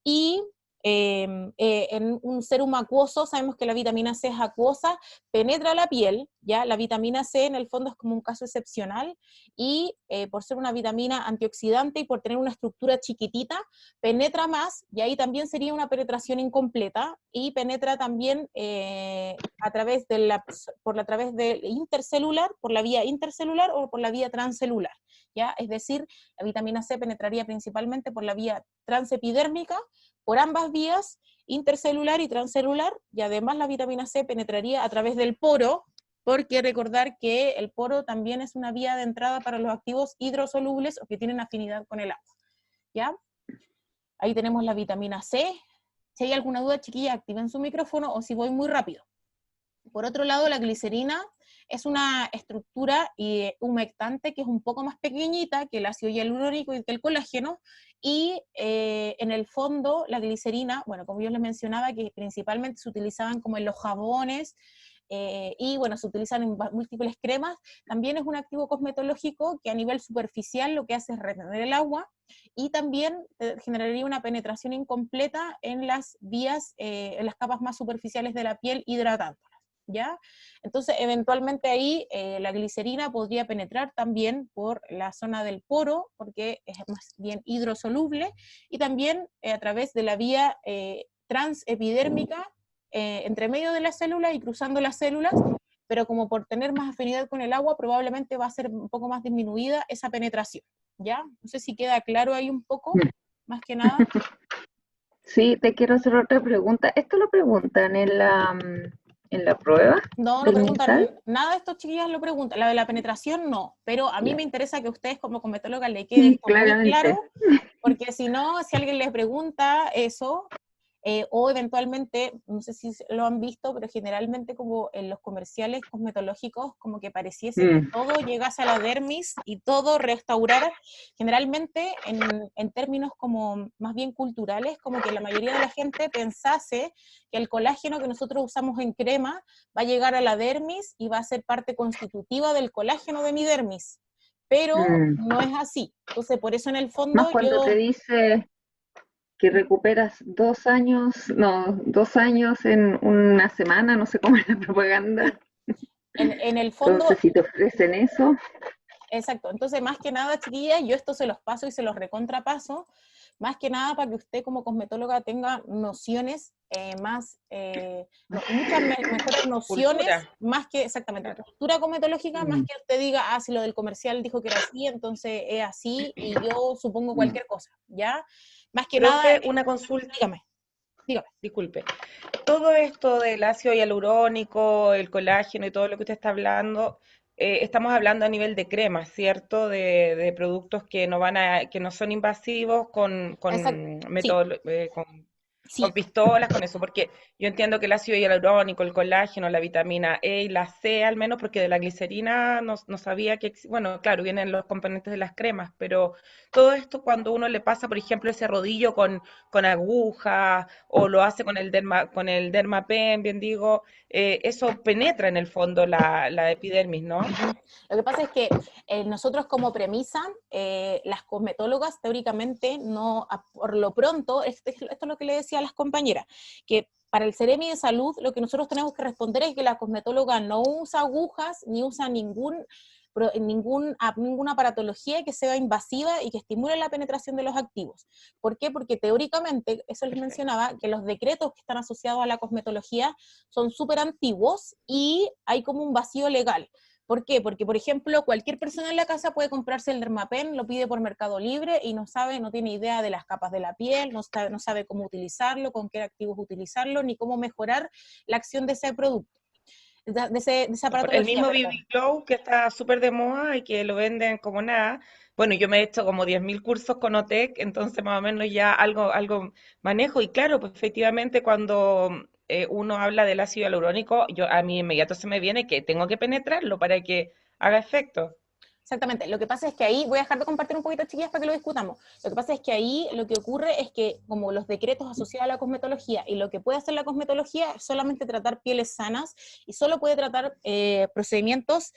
y en un serum acuoso, sabemos que la vitamina C es acuosa, penetra la piel, ¿ya? La vitamina C en el fondo es como un caso excepcional, y por ser una vitamina antioxidante y por tener una estructura chiquitita, penetra más, y ahí también sería una penetración incompleta, y penetra también a través de intercelular, por la vía intercelular o por la vía transcelular, ¿ya? Es decir, la vitamina C penetraría principalmente por la vía transepidérmica, por ambas vías, intercelular y transcelular, y además la vitamina C penetraría a través del poro, porque recordar que el poro también es una vía de entrada para los activos hidrosolubles o que tienen afinidad con el agua, ¿ya? Ahí tenemos la vitamina C. Si hay alguna duda, chiquilla, activen su micrófono, o si voy muy rápido. Por otro lado, la glicerina es una estructura humectante que es un poco más pequeñita que el ácido hialurónico y que el colágeno, y en el fondo la glicerina, bueno, como yo les mencionaba, que principalmente se utilizaban como en los jabones, y bueno, se utilizan en múltiples cremas, también es un activo cosmetológico que a nivel superficial lo que hace es retener el agua, y también generaría una penetración incompleta en las vías, en las capas más superficiales de la piel, hidratándola, ¿ya? Entonces, eventualmente ahí la glicerina podría penetrar también por la zona del poro, porque es más bien hidrosoluble, y también a través de la vía transepidérmica, entre medio de las células y cruzando las células, pero como por tener más afinidad con el agua, probablemente va a ser un poco más disminuida esa penetración, ¿ya? No sé si queda claro ahí un poco, más que nada. Sí, te quiero hacer otra pregunta. ¿Esto lo preguntan en la prueba? No preguntan, nada de estos chiquillos lo preguntan, la de la penetración no, pero a mí me interesa que ustedes como cosmetólogas le quede esto muy claro, porque si no, si alguien les pregunta eso, o eventualmente, no sé si lo han visto, pero generalmente como en los comerciales cosmetológicos, como que pareciese que todo llegase a la dermis y todo restaurara, generalmente en términos como más bien culturales, como que la mayoría de la gente pensase que el colágeno que nosotros usamos en crema va a llegar a la dermis y va a ser parte constitutiva del colágeno de mi dermis, pero no es así. Entonces, por eso en el fondo más cuando te dice que recuperas 2 años, no, 2 años en una semana, no sé cómo es la propaganda. En el fondo... Entonces, si te ofrecen eso... Exacto, entonces más que nada, chiquillas, yo esto se los paso y se los recontrapaso, más que nada para que usted como cosmetóloga tenga nociones muchas mejores nociones, más que, exactamente, postura cosmetológica, más que usted diga, si lo del comercial dijo que era así, entonces es así, y yo supongo cualquier cosa, ¿ya? Más que nada... una consulta. Dígame. Disculpe. Todo esto del ácido hialurónico, el colágeno y todo lo que usted está hablando, estamos hablando a nivel de cremas, ¿cierto? De productos que que no son invasivos con Sí, método, con sí. pistolas, con eso, porque yo entiendo que el ácido hialurónico, el colágeno, la vitamina E y la C al menos, porque de la glicerina no sabía que, bueno, claro, vienen los componentes de las cremas, pero todo esto cuando uno le pasa, por ejemplo, ese rodillo con aguja o lo hace con el dermapen, bien digo, eso penetra en el fondo la epidermis, ¿no? Ujú. Lo que pasa es que nosotros como premisa, las cosmetólogas teóricamente no, por lo pronto, esto es lo que le decía a las compañeras, que para el Seremi de Salud lo que nosotros tenemos que responder es que la cosmetóloga no usa agujas ni usa ninguna aparatología que sea invasiva y que estimule la penetración de los activos. ¿Por qué? Porque teóricamente, eso les Perfecto. mencionaba, que los decretos que están asociados a la cosmetología son súper antiguos y hay como un vacío legal. ¿Por qué? Porque, por ejemplo, cualquier persona en la casa puede comprarse el Dermapen, lo pide por Mercado Libre y no sabe, no tiene idea de las capas de la piel, no sabe cómo utilizarlo, con qué activos utilizarlo, ni cómo mejorar la acción de ese producto, de esa El aparatología, mismo perdón. BB Glow que está súper de moda y que lo venden como nada. Bueno, yo me he hecho como 10.000 cursos con OTEC, entonces más o menos ya algo manejo. Y claro, pues efectivamente cuando uno habla del ácido hialurónico, a mí inmediato se me viene que tengo que penetrarlo para que haga efecto. Exactamente. Lo que pasa es que ahí, voy a dejar de compartir un poquito, chiquillas, para que lo discutamos. Lo que pasa es que ahí lo que ocurre es que, como los decretos asociados a la cosmetología, y lo que puede hacer la cosmetología es solamente tratar pieles sanas, y solo puede tratar procedimientos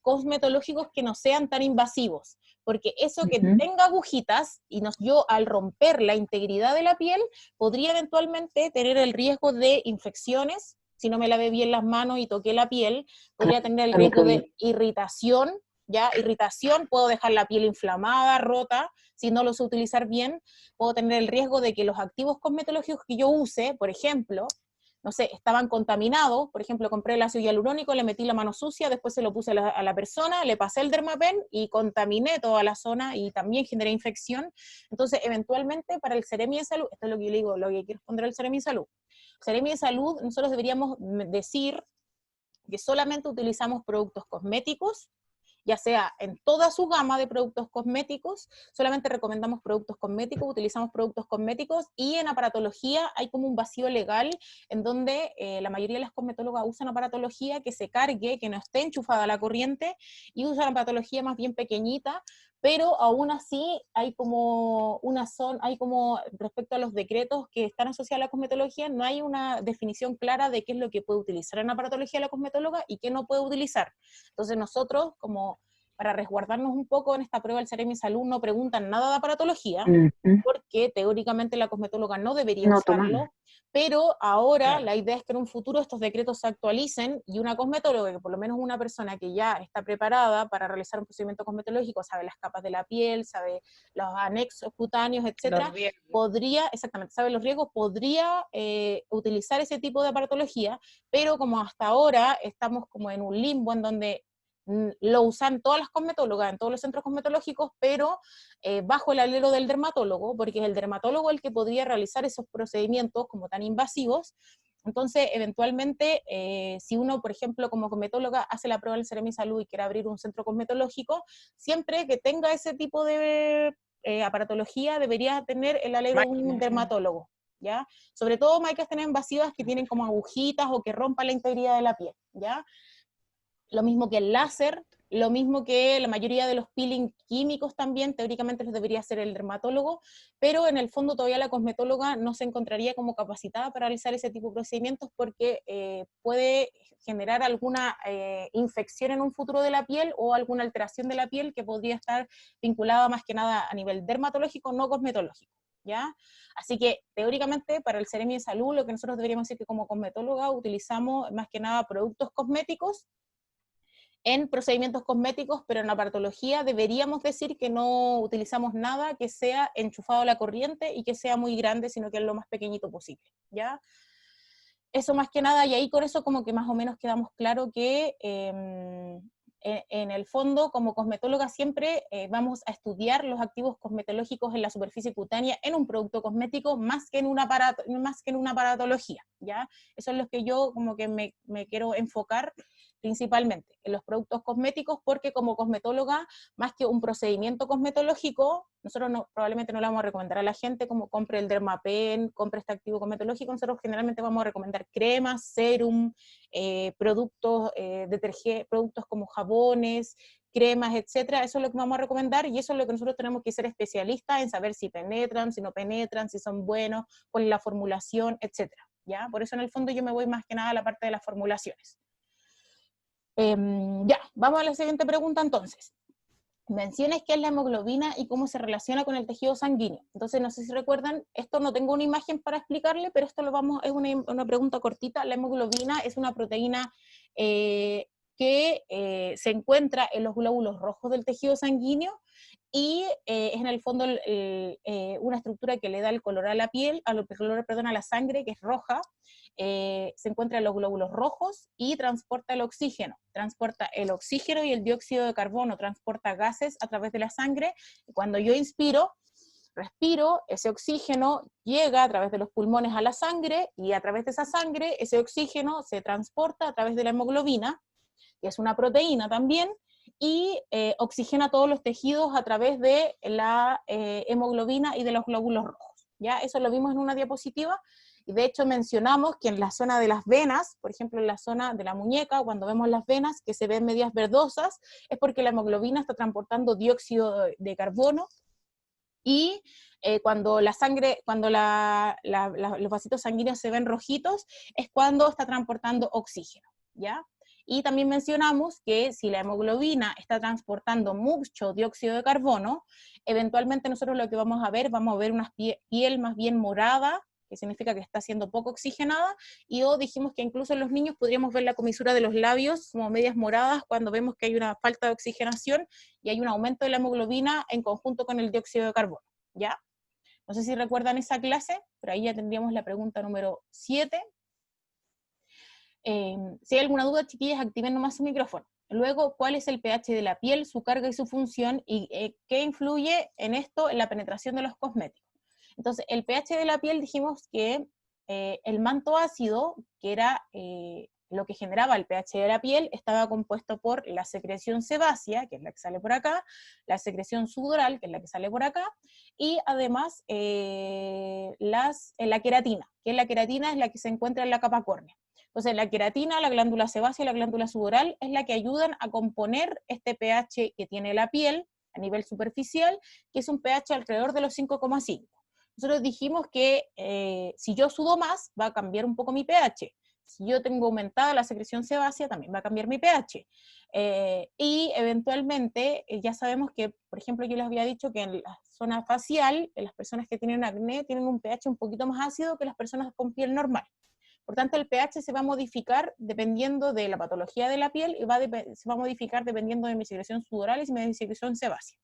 cosmetológicos que no sean tan invasivos. Porque eso que Ujú. tenga agujitas, yo al romper la integridad de la piel, podría eventualmente tener el riesgo de infecciones, si no me lavé bien las manos y toqué la piel, podría tener el riesgo de irritación, ¿ya? Irritación, puedo dejar la piel inflamada, rota, si no lo sé utilizar bien, puedo tener el riesgo de que los activos cosmetológicos que yo use, por ejemplo, no sé, estaban contaminados, por ejemplo, compré el ácido hialurónico, le metí la mano sucia, después se lo puse a la persona, le pasé el Dermapen y contaminé toda la zona y también generé infección. Entonces, eventualmente, para el Seremi de Salud, esto es lo que yo le digo, lo que quiero responder al Seremi de Salud. Seremi de Salud, nosotros deberíamos decir que solamente utilizamos productos cosméticos, ya sea en toda su gama de productos cosméticos, solamente recomendamos productos cosméticos, utilizamos productos cosméticos, y en aparatología hay como un vacío legal en donde la mayoría de las cosmetólogas usan aparatología que se cargue, que no esté enchufada a la corriente, y usan aparatología más bien pequeñita, pero aún así hay como hay como, respecto a los decretos que están asociados a la cosmetología, no hay una definición clara de qué es lo que puede utilizar en aparatología la cosmetóloga y qué no puede utilizar. Entonces nosotros, como para resguardarnos un poco en esta prueba del Seremi Salud, no preguntan nada de aparatología, Ujú. porque teóricamente la cosmetóloga no debería No toman. usarlo, pero ahora Claro. la idea es que en un futuro estos decretos se actualicen y una cosmetóloga, que por lo menos una persona que ya está preparada para realizar un procedimiento cosmetológico, sabe las capas de la piel, sabe los anexos cutáneos, Los etcétera, riesgos. podría, exactamente, sabe los riesgos, podría utilizar ese tipo de aparatología, pero como hasta ahora estamos como en un limbo en donde lo usan todas las cosmetólogas en todos los centros cosmetológicos, pero bajo el alero del dermatólogo, porque es el dermatólogo el que podría realizar esos procedimientos como tan invasivos. Entonces, eventualmente, si uno, por ejemplo, como cosmetóloga, hace la prueba del Seremi Salud y quiere abrir un centro cosmetológico, siempre que tenga ese tipo de aparatología, debería tener el alero de un Máquinas. dermatólogo, ¿ya? Sobre todo máquinas invasivas que tienen como agujitas o que rompan la integridad de la piel, ¿ya? Lo mismo que el láser, Perfecto. lo mismo que la mayoría de los peeling químicos también, teóricamente los debería hacer el dermatólogo, pero en el fondo todavía la cosmetóloga no se encontraría como capacitada para realizar ese tipo de procedimientos porque puede generar alguna infección en un futuro de la piel o alguna alteración de la piel que podría estar vinculada más que nada a nivel dermatológico, no cosmetológico. ¿Ya? Así que teóricamente para el Seremi de Salud lo que nosotros deberíamos decir que como cosmetóloga utilizamos más que nada productos cosméticos en procedimientos cosméticos, pero en aparatología deberíamos decir que no utilizamos nada que sea enchufado a la corriente y que sea muy grande, sino que es lo más pequeñito posible, ¿ya? Eso más que nada, y ahí con eso como que más o menos quedamos claro que en el fondo, como cosmetóloga siempre vamos a estudiar los activos cosmetológicos en la superficie cutánea en un producto cosmético más que en una aparatología, ¿ya? Eso es lo que yo como que me quiero enfocar principalmente, en los productos cosméticos, porque como cosmetóloga, más que un procedimiento cosmetológico, nosotros probablemente no le vamos a recomendar a la gente como compre el Dermapen, compre este activo cosmetológico. Nosotros generalmente vamos a recomendar cremas, serum, productos, productos como jabones, cremas, etcétera. Eso es lo que vamos a recomendar, y eso es lo que nosotros tenemos que ser especialistas en saber si penetran, si no penetran, si son buenos, cuál es la formulación, etcétera. ¿Ya? Por eso en el fondo yo me voy más que nada a la parte de las formulaciones. Ya, vamos a la siguiente pregunta entonces. Menciones qué es la hemoglobina y cómo se relaciona con el tejido sanguíneo. Entonces, no sé si recuerdan, esto no tengo una imagen para explicarle, pero esto es una pregunta cortita. La hemoglobina es una proteína que se encuentra en los glóbulos rojos del tejido sanguíneo, y es en el fondo una estructura que le da el color a la piel, a la sangre, que es roja. Se encuentra en los glóbulos rojos y transporta el oxígeno y el dióxido de carbono, transporta gases a través de la sangre, y cuando yo respiro, ese oxígeno llega a través de los pulmones a la sangre, y a través de esa sangre, ese oxígeno se transporta a través de la hemoglobina, que es una proteína también, y oxigena todos los tejidos a través de la hemoglobina y de los glóbulos rojos. ¿Ya? Eso lo vimos en una diapositiva, y de hecho mencionamos que en la zona de las venas, por ejemplo en la zona de la muñeca, cuando vemos las venas que se ven medias verdosas, es porque la hemoglobina está transportando dióxido de carbono, y cuando la sangre, cuando los vasitos sanguíneos se ven rojitos, es cuando está transportando oxígeno, ¿ya? Y también mencionamos que si la hemoglobina está transportando mucho dióxido de carbono, eventualmente nosotros lo que vamos a ver una piel más bien morada, que significa que está siendo poco oxigenada, o dijimos que incluso en los niños podríamos ver la comisura de los labios como medias moradas cuando vemos que hay una falta de oxigenación y hay un aumento de la hemoglobina en conjunto con el dióxido de carbono, ¿ya? No sé si recuerdan esa clase, pero ahí ya tendríamos la pregunta número 7. Si hay alguna duda, chiquillas, activen nomás su micrófono. Luego, ¿cuál es el pH de la piel, su carga y su función, y qué influye en esto en la penetración de los cosméticos? Entonces, el pH de la piel, dijimos que el manto ácido, que era lo que generaba el pH de la piel, estaba compuesto por la secreción sebácea, que es la que sale por acá, la secreción sudoral, que es la que sale por acá, y además la queratina, que la queratina es la que se encuentra en la capa córnea. Entonces, la queratina, la glándula sebácea y la glándula sudoral es la que ayudan a componer este pH que tiene la piel a nivel superficial, que es un pH alrededor de los 5,5. Nosotros dijimos que si yo sudo más, va a cambiar un poco mi pH. Si yo tengo aumentada la secreción sebácea, también va a cambiar mi pH. Y eventualmente, ya sabemos que, por ejemplo, yo les había dicho que en la zona facial, las personas que tienen acné tienen un pH un poquito más ácido que las personas con piel normal. Por tanto, el pH se va a modificar dependiendo de la patología de la piel, y se va a modificar dependiendo de mi secreción sudoral y mi secreción sebácea.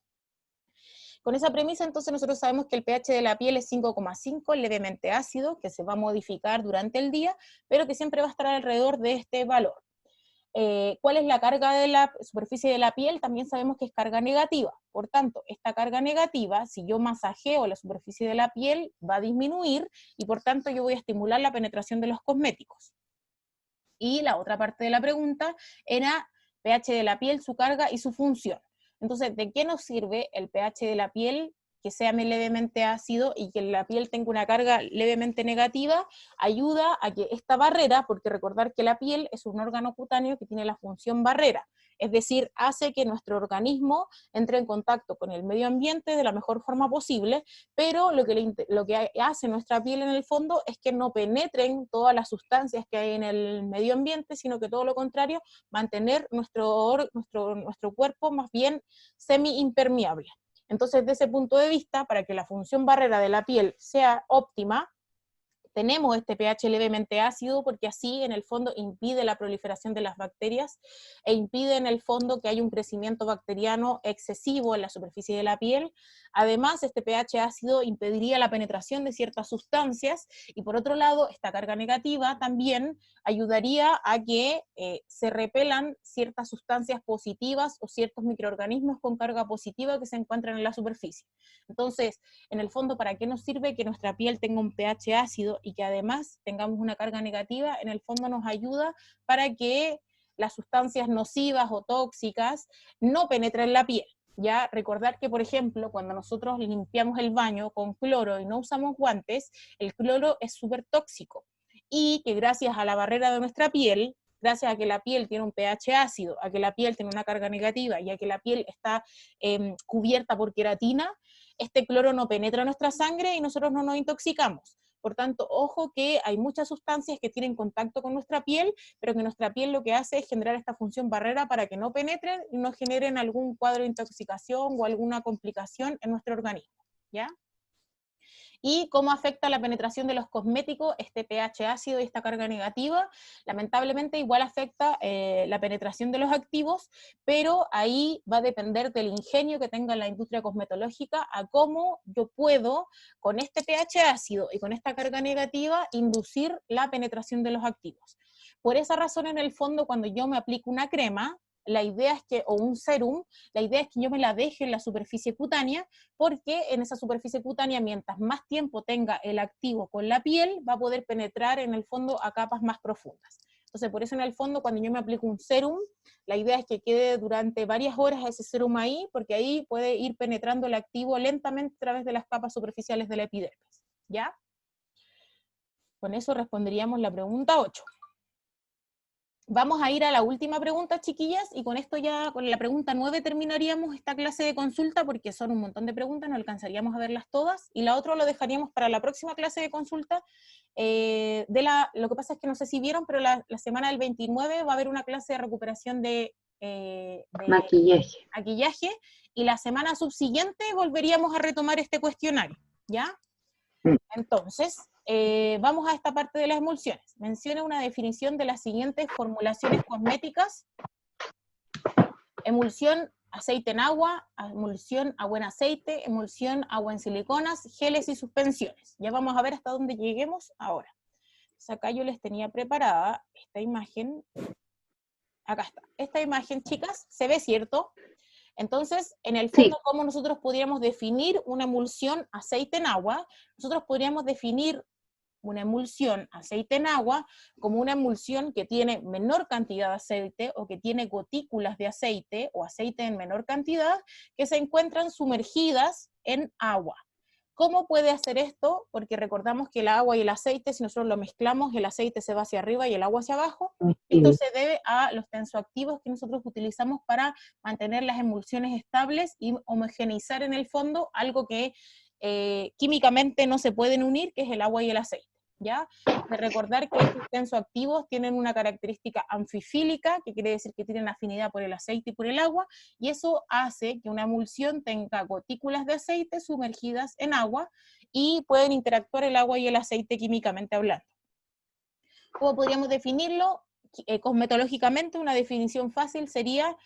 Con esa premisa, entonces, nosotros sabemos que el pH de la piel es 5,5, levemente ácido, que se va a modificar durante el día, pero que siempre va a estar alrededor de este valor. ¿Cuál es la carga de la superficie de la piel? También sabemos que es carga negativa. Por tanto, esta carga negativa, si yo masajeo la superficie de la piel, va a disminuir, y por tanto yo voy a estimular la penetración de los cosméticos. Y la otra parte de la pregunta era pH de la piel, su carga y su función. Entonces, ¿de qué nos sirve el pH de la piel que sea levemente ácido y que la piel tenga una carga levemente negativa? Ayuda a que esta barrera, porque recordar que la piel es un órgano cutáneo que tiene la función barrera, es decir, hace que nuestro organismo entre en contacto con el medio ambiente de la mejor forma posible, pero lo que hace nuestra piel en el fondo es que no penetren todas las sustancias que hay en el medio ambiente, sino que todo lo contrario, mantener nuestro cuerpo más bien semi-impermeable. Entonces, desde ese punto de vista, para que la función barrera de la piel sea óptima, tenemos este pH levemente ácido, porque así en el fondo impide la proliferación de las bacterias e impide en el fondo que haya un crecimiento bacteriano excesivo en la superficie de la piel. Además, este pH ácido impediría la penetración de ciertas sustancias, y por otro lado, esta carga negativa también ayudaría a que se repelan ciertas sustancias positivas o ciertos microorganismos con carga positiva que se encuentran en la superficie. Entonces, en el fondo, ¿para qué nos sirve que nuestra piel tenga un pH ácido y que además tengamos una carga negativa? En el fondo nos ayuda para que las sustancias nocivas o tóxicas no penetren la piel. Ya, recordar que, por ejemplo, cuando nosotros limpiamos el baño con cloro y no usamos guantes, el cloro es súper tóxico, y que gracias a la barrera de nuestra piel, gracias a que la piel tiene un pH ácido, a que la piel tiene una carga negativa, y a que la piel está cubierta por queratina, este cloro no penetra nuestra sangre y nosotros no nos intoxicamos. Por tanto, ojo que hay muchas sustancias que tienen contacto con nuestra piel, pero que nuestra piel lo que hace es generar esta función barrera para que no penetren y no generen algún cuadro de intoxicación o alguna complicación en nuestro organismo, ¿ya? ¿Y cómo afecta la penetración de los cosméticos este pH ácido y esta carga negativa? Lamentablemente igual afecta la penetración de los activos, pero ahí va a depender del ingenio que tenga la industria cosmetológica a cómo yo puedo, con este pH ácido y con esta carga negativa, inducir la penetración de los activos. Por esa razón, en el fondo, cuando yo me aplico una crema, la idea es que, o un serum, la idea es que yo me la deje en la superficie cutánea, porque en esa superficie cutánea, mientras más tiempo tenga el activo con la piel, va a poder penetrar en el fondo a capas más profundas. Entonces, por eso en el fondo, cuando yo me aplico un serum, la idea es que quede durante varias horas ese serum ahí, porque ahí puede ir penetrando el activo lentamente a través de las capas superficiales de la epidermis, ¿ya? Con eso responderíamos la pregunta 8. Vamos a ir a la última pregunta, chiquillas, y con esto ya, con la pregunta 9 terminaríamos esta clase de consulta, porque son un montón de preguntas, no alcanzaríamos a verlas todas, y la otra lo dejaríamos para la próxima clase de consulta. Lo que pasa es que no sé si vieron, pero la semana del 29 va a haber una clase de recuperación de maquillaje, y la semana subsiguiente volveríamos a retomar este cuestionario, ¿ya? Entonces, vamos a esta parte de las emulsiones. Menciona una definición de las siguientes formulaciones cosméticas: emulsión aceite en agua, emulsión agua en aceite, emulsión agua en siliconas, geles y suspensiones. Ya vamos a ver hasta dónde lleguemos ahora. Entonces, acá yo les tenía preparada esta imagen. Acá está. Esta imagen, chicas, ¿se ve, cierto? Entonces, en el fondo, sí, ¿cómo nosotros podríamos definir una emulsión aceite en agua? Nosotros podríamos definir una emulsión aceite en agua como una emulsión que tiene menor cantidad de aceite, o que tiene gotículas de aceite o aceite en menor cantidad, que se encuentran sumergidas en agua. ¿Cómo puede hacer esto? Porque recordamos que el agua y el aceite, si nosotros lo mezclamos, el aceite se va hacia arriba y el agua hacia abajo. Esto se debe a los tensoactivos que nosotros utilizamos para mantener las emulsiones estables y homogeneizar en el fondo algo que químicamente no se pueden unir, que es el agua y el aceite, ¿ya? De recordar que estos tensoactivos tienen una característica anfifílica, que quiere decir que tienen afinidad por el aceite y por el agua, y eso hace que una emulsión tenga gotículas de aceite sumergidas en agua, y pueden interactuar el agua y el aceite químicamente hablando. ¿Cómo podríamos definirlo? Cosmetológicamente, una definición fácil sería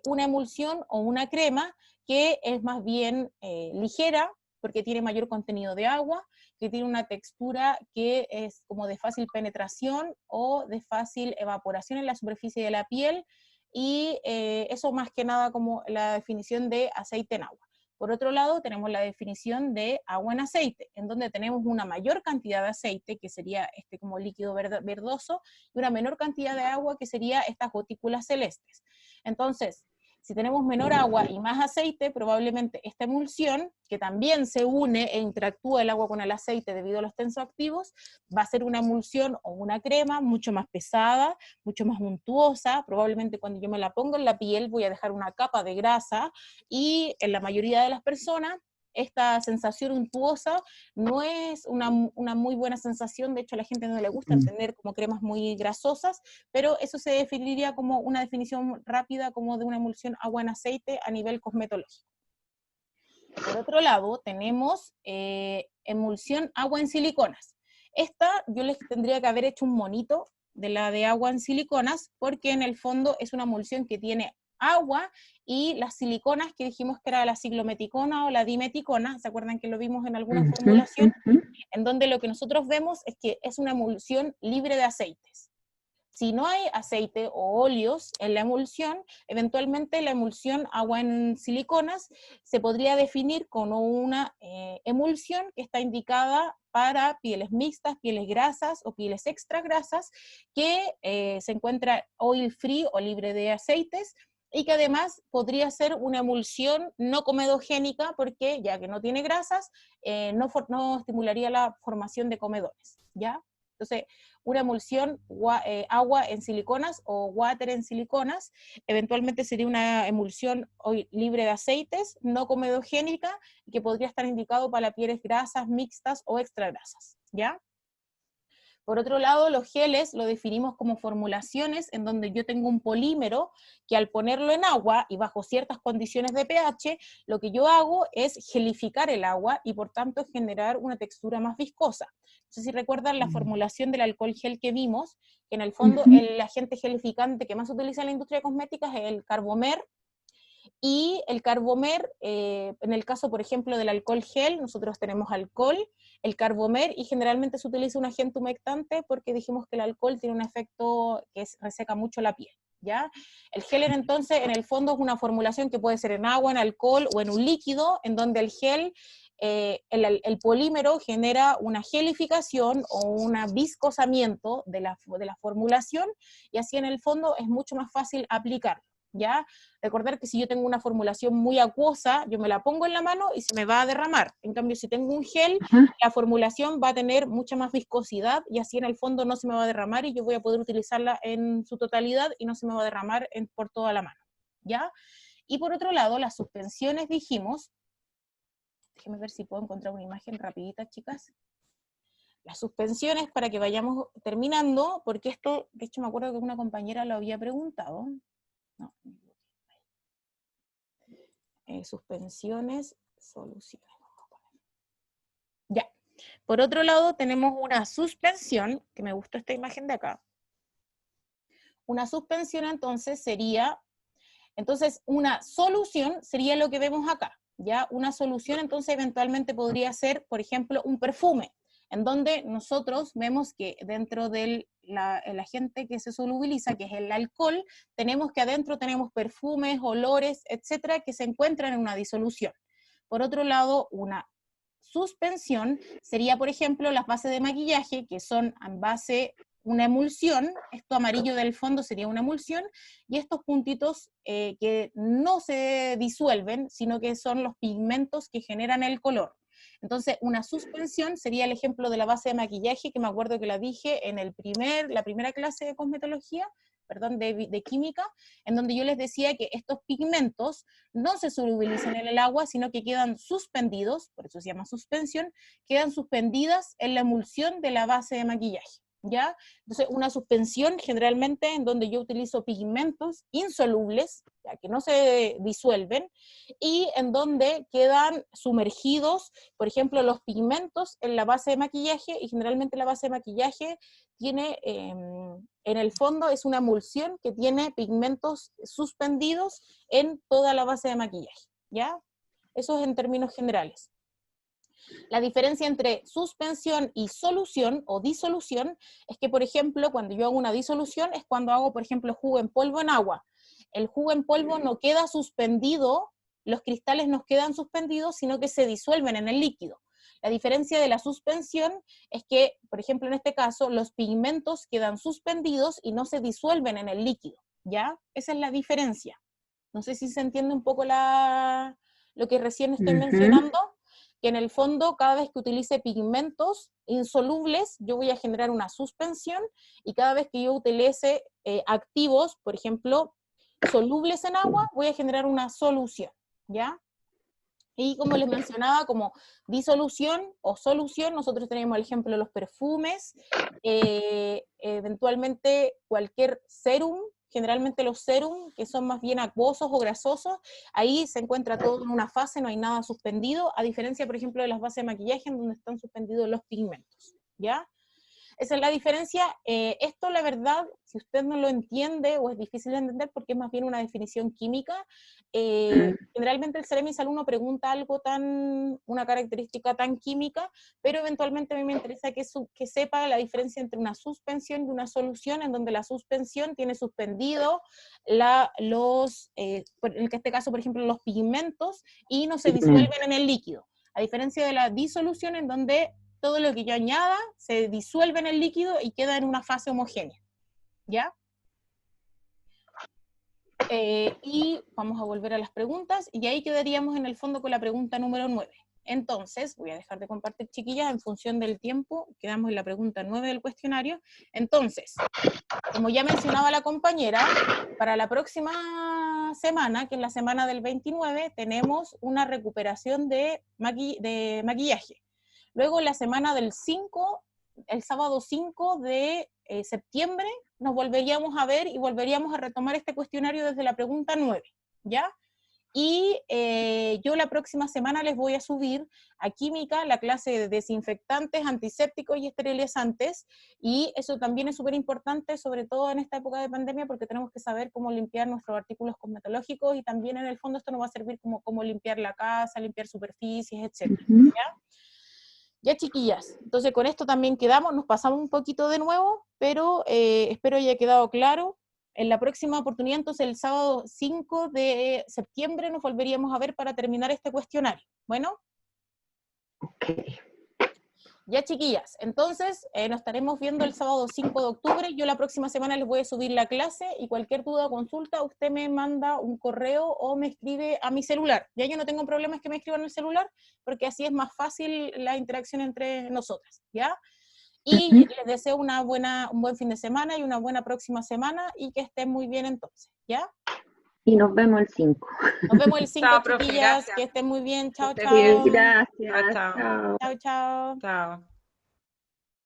una emulsión o una crema que es más bien ligera, porque tiene mayor contenido de agua, que tiene una textura que es como de fácil penetración o de fácil evaporación en la superficie de la piel, y eso más que nada como la definición de aceite en agua. Por otro lado, tenemos la definición de agua en aceite, en donde tenemos una mayor cantidad de aceite, que sería este como líquido verdoso, y una menor cantidad de agua, que sería estas gotículas celestes. Entonces, si tenemos menor agua y más aceite, probablemente esta emulsión, que también se une e interactúa el agua con el aceite debido a los tensoactivos, va a ser una emulsión o una crema mucho más pesada, mucho más untuosa. Probablemente cuando yo me la pongo en la piel voy a dejar una capa de grasa, y en la mayoría de las personas esta sensación untuosa no es una muy buena sensación. De hecho, a la gente no le gusta tener como cremas muy grasosas, pero eso se definiría como una definición rápida como de una emulsión agua en aceite a nivel cosmetológico. Por otro lado, tenemos emulsión agua en siliconas. Esta yo les tendría que haber hecho un monito de la de agua en siliconas, porque en el fondo es una emulsión que tiene agua y las siliconas, que dijimos que era la ciclometicona o la dimeticona, ¿se acuerdan que lo vimos en alguna formulación? En donde lo que nosotros vemos es que es una emulsión libre de aceites. Si no hay aceite o óleos en la emulsión, eventualmente la emulsión agua en siliconas se podría definir como una emulsión que está indicada para pieles mixtas, pieles grasas o pieles extra grasas, que se encuentra oil free o libre de aceites, y que además podría ser una emulsión no comedogénica, porque ya que no tiene grasas, no estimularía la formación de comedones, ¿ya? Entonces, una emulsión agua en siliconas o water en siliconas, eventualmente sería una emulsión libre de aceites, no comedogénica, que podría estar indicado para pieles grasas, mixtas o extra grasas, ¿ya? Por otro lado, los geles lo definimos como formulaciones en donde yo tengo un polímero que al ponerlo en agua y bajo ciertas condiciones de pH, lo que yo hago es gelificar el agua y por tanto generar una textura más viscosa. No sé si recuerdan la formulación del alcohol gel que vimos, que en el fondo el agente gelificante que más se utiliza en la industria de cosméticas es el Carbomer. Y el Carbomer, en el caso, por ejemplo, del alcohol gel, nosotros tenemos alcohol, el Carbomer, y generalmente se utiliza un agente humectante porque dijimos que el alcohol tiene un efecto que reseca mucho la piel, ¿ya? El gel, entonces, en el fondo es una formulación que puede ser en agua, en alcohol o en un líquido, en donde el gel, el polímero genera una gelificación o un viscosamiento de la formulación, y así en el fondo es mucho más fácil aplicarlo, ¿ya? Recordar que si yo tengo una formulación muy acuosa, yo me la pongo en la mano y se me va a derramar. En cambio, si tengo un gel, la formulación va a tener mucha más viscosidad y así en el fondo no se me va a derramar y yo voy a poder utilizarla en su totalidad y no se me va a derramar por toda la mano, ¿ya? Y por otro lado, las suspensiones dijimos, déjenme ver si puedo encontrar una imagen rapidita, chicas. Las suspensiones, para que vayamos terminando, porque esto, de hecho me acuerdo que una compañera lo había preguntado. No, suspensiones, soluciones. Ya. Por otro lado, tenemos una suspensión, que me gustó esta imagen de acá. Una suspensión, entonces, una solución sería lo que vemos acá, ¿ya? Una solución, entonces, eventualmente podría ser, por ejemplo, un perfume, en donde nosotros vemos que dentro del el agente que se solubiliza, que es el alcohol, tenemos que adentro tenemos perfumes, olores, etcétera, que se encuentran en una disolución. Por otro lado, una suspensión sería, por ejemplo, las bases de maquillaje, que son en base una emulsión, esto amarillo del fondo sería una emulsión, y estos puntitos que no se disuelven, sino que son los pigmentos que generan el color. Entonces, una suspensión sería el ejemplo de la base de maquillaje, que me acuerdo que la dije en la primera clase de cosmetología, perdón, de química, en donde yo les decía que estos pigmentos no se solubilizan en el agua, sino que quedan suspendidos, por eso se llama suspensión, quedan suspendidas en la emulsión de la base de maquillaje, ¿ya? Entonces, una suspensión generalmente en donde yo utilizo pigmentos insolubles, ya que no se disuelven, y en donde quedan sumergidos, por ejemplo, los pigmentos en la base de maquillaje, y generalmente la base de maquillaje tiene, en el fondo es una emulsión que tiene pigmentos suspendidos en toda la base de maquillaje, ¿ya? Eso es en términos generales. La diferencia entre suspensión y solución o disolución es que, por ejemplo, cuando yo hago una disolución es cuando hago, por ejemplo, jugo en polvo en agua. El jugo en polvo no queda suspendido, los cristales no quedan suspendidos, sino que se disuelven en el líquido. La diferencia de la suspensión es que, por ejemplo, en este caso, los pigmentos quedan suspendidos y no se disuelven en el líquido, ¿ya? Esa es la diferencia. No sé si se entiende un poco lo que recién estoy mencionando, que en el fondo, cada vez que utilice pigmentos insolubles, yo voy a generar una suspensión, y cada vez que yo utilice activos, por ejemplo, solubles en agua, voy a generar una solución, ¿ya? Y como les mencionaba, como disolución o solución, nosotros tenemos el ejemplo de los perfumes, eventualmente cualquier sérum, generalmente los sérum, que son más bien acuosos o grasosos, ahí se encuentra todo en una fase, no hay nada suspendido, a diferencia, por ejemplo, de las bases de maquillaje, en donde están suspendidos los pigmentos, ¿ya? Esa es la diferencia. Esto, la verdad, si usted no lo entiende o es difícil de entender porque es más bien una definición química, generalmente el Ceremis alumno pregunta algo una característica tan química, pero eventualmente a mí me interesa que sepa la diferencia entre una suspensión y una solución, en donde la suspensión tiene suspendido en este caso, por ejemplo, los pigmentos, y no se disuelven en el líquido. A diferencia de la disolución, en donde todo lo que yo añada se disuelve en el líquido y queda en una fase homogénea, ¿ya? Y vamos a volver a las preguntas, y ahí quedaríamos en el fondo con la pregunta número 9. Entonces, voy a dejar de compartir, chiquillas, en función del tiempo, quedamos en la pregunta 9 del cuestionario. Entonces, como ya mencionaba la compañera, para la próxima semana, que es la semana del 29, tenemos una recuperación de maquillaje. Luego, la semana del 5, el sábado 5 de septiembre, nos volveríamos a ver y volveríamos a retomar este cuestionario desde la pregunta 9, ¿ya? Y yo la próxima semana les voy a subir a química la clase de desinfectantes, antisépticos y esterilizantes, y eso también es súper importante, sobre todo en esta época de pandemia, porque tenemos que saber cómo limpiar nuestros artículos cosmetológicos, y también en el fondo esto nos va a servir como cómo limpiar la casa, limpiar superficies, etc. ¿Ya? Ya, chiquillas, entonces con esto también quedamos, nos pasamos un poquito de nuevo, pero espero haya quedado claro. En la próxima oportunidad, entonces el sábado 5 de septiembre, nos volveríamos a ver para terminar este cuestionario. ¿Bueno? Ok. Ya, chiquillas, entonces nos estaremos viendo el sábado 5 de octubre. Yo la próxima semana les voy a subir la clase, y cualquier duda o consulta, usted me manda un correo o me escribe a mi celular. Ya yo no tengo problemas que me escriban en el celular, porque así es más fácil la interacción entre nosotras, ¿ya? Y les deseo un buen fin de semana y una buena próxima semana, y que estén muy bien entonces, ¿ya? Y nos vemos el 5. Nos vemos el 5, Chao, profe, chiquillas, gracias. que estén muy bien. Chao, Que esté chao. bien. Gracias. Chao, chao. Chao. Chao, chao. Chao.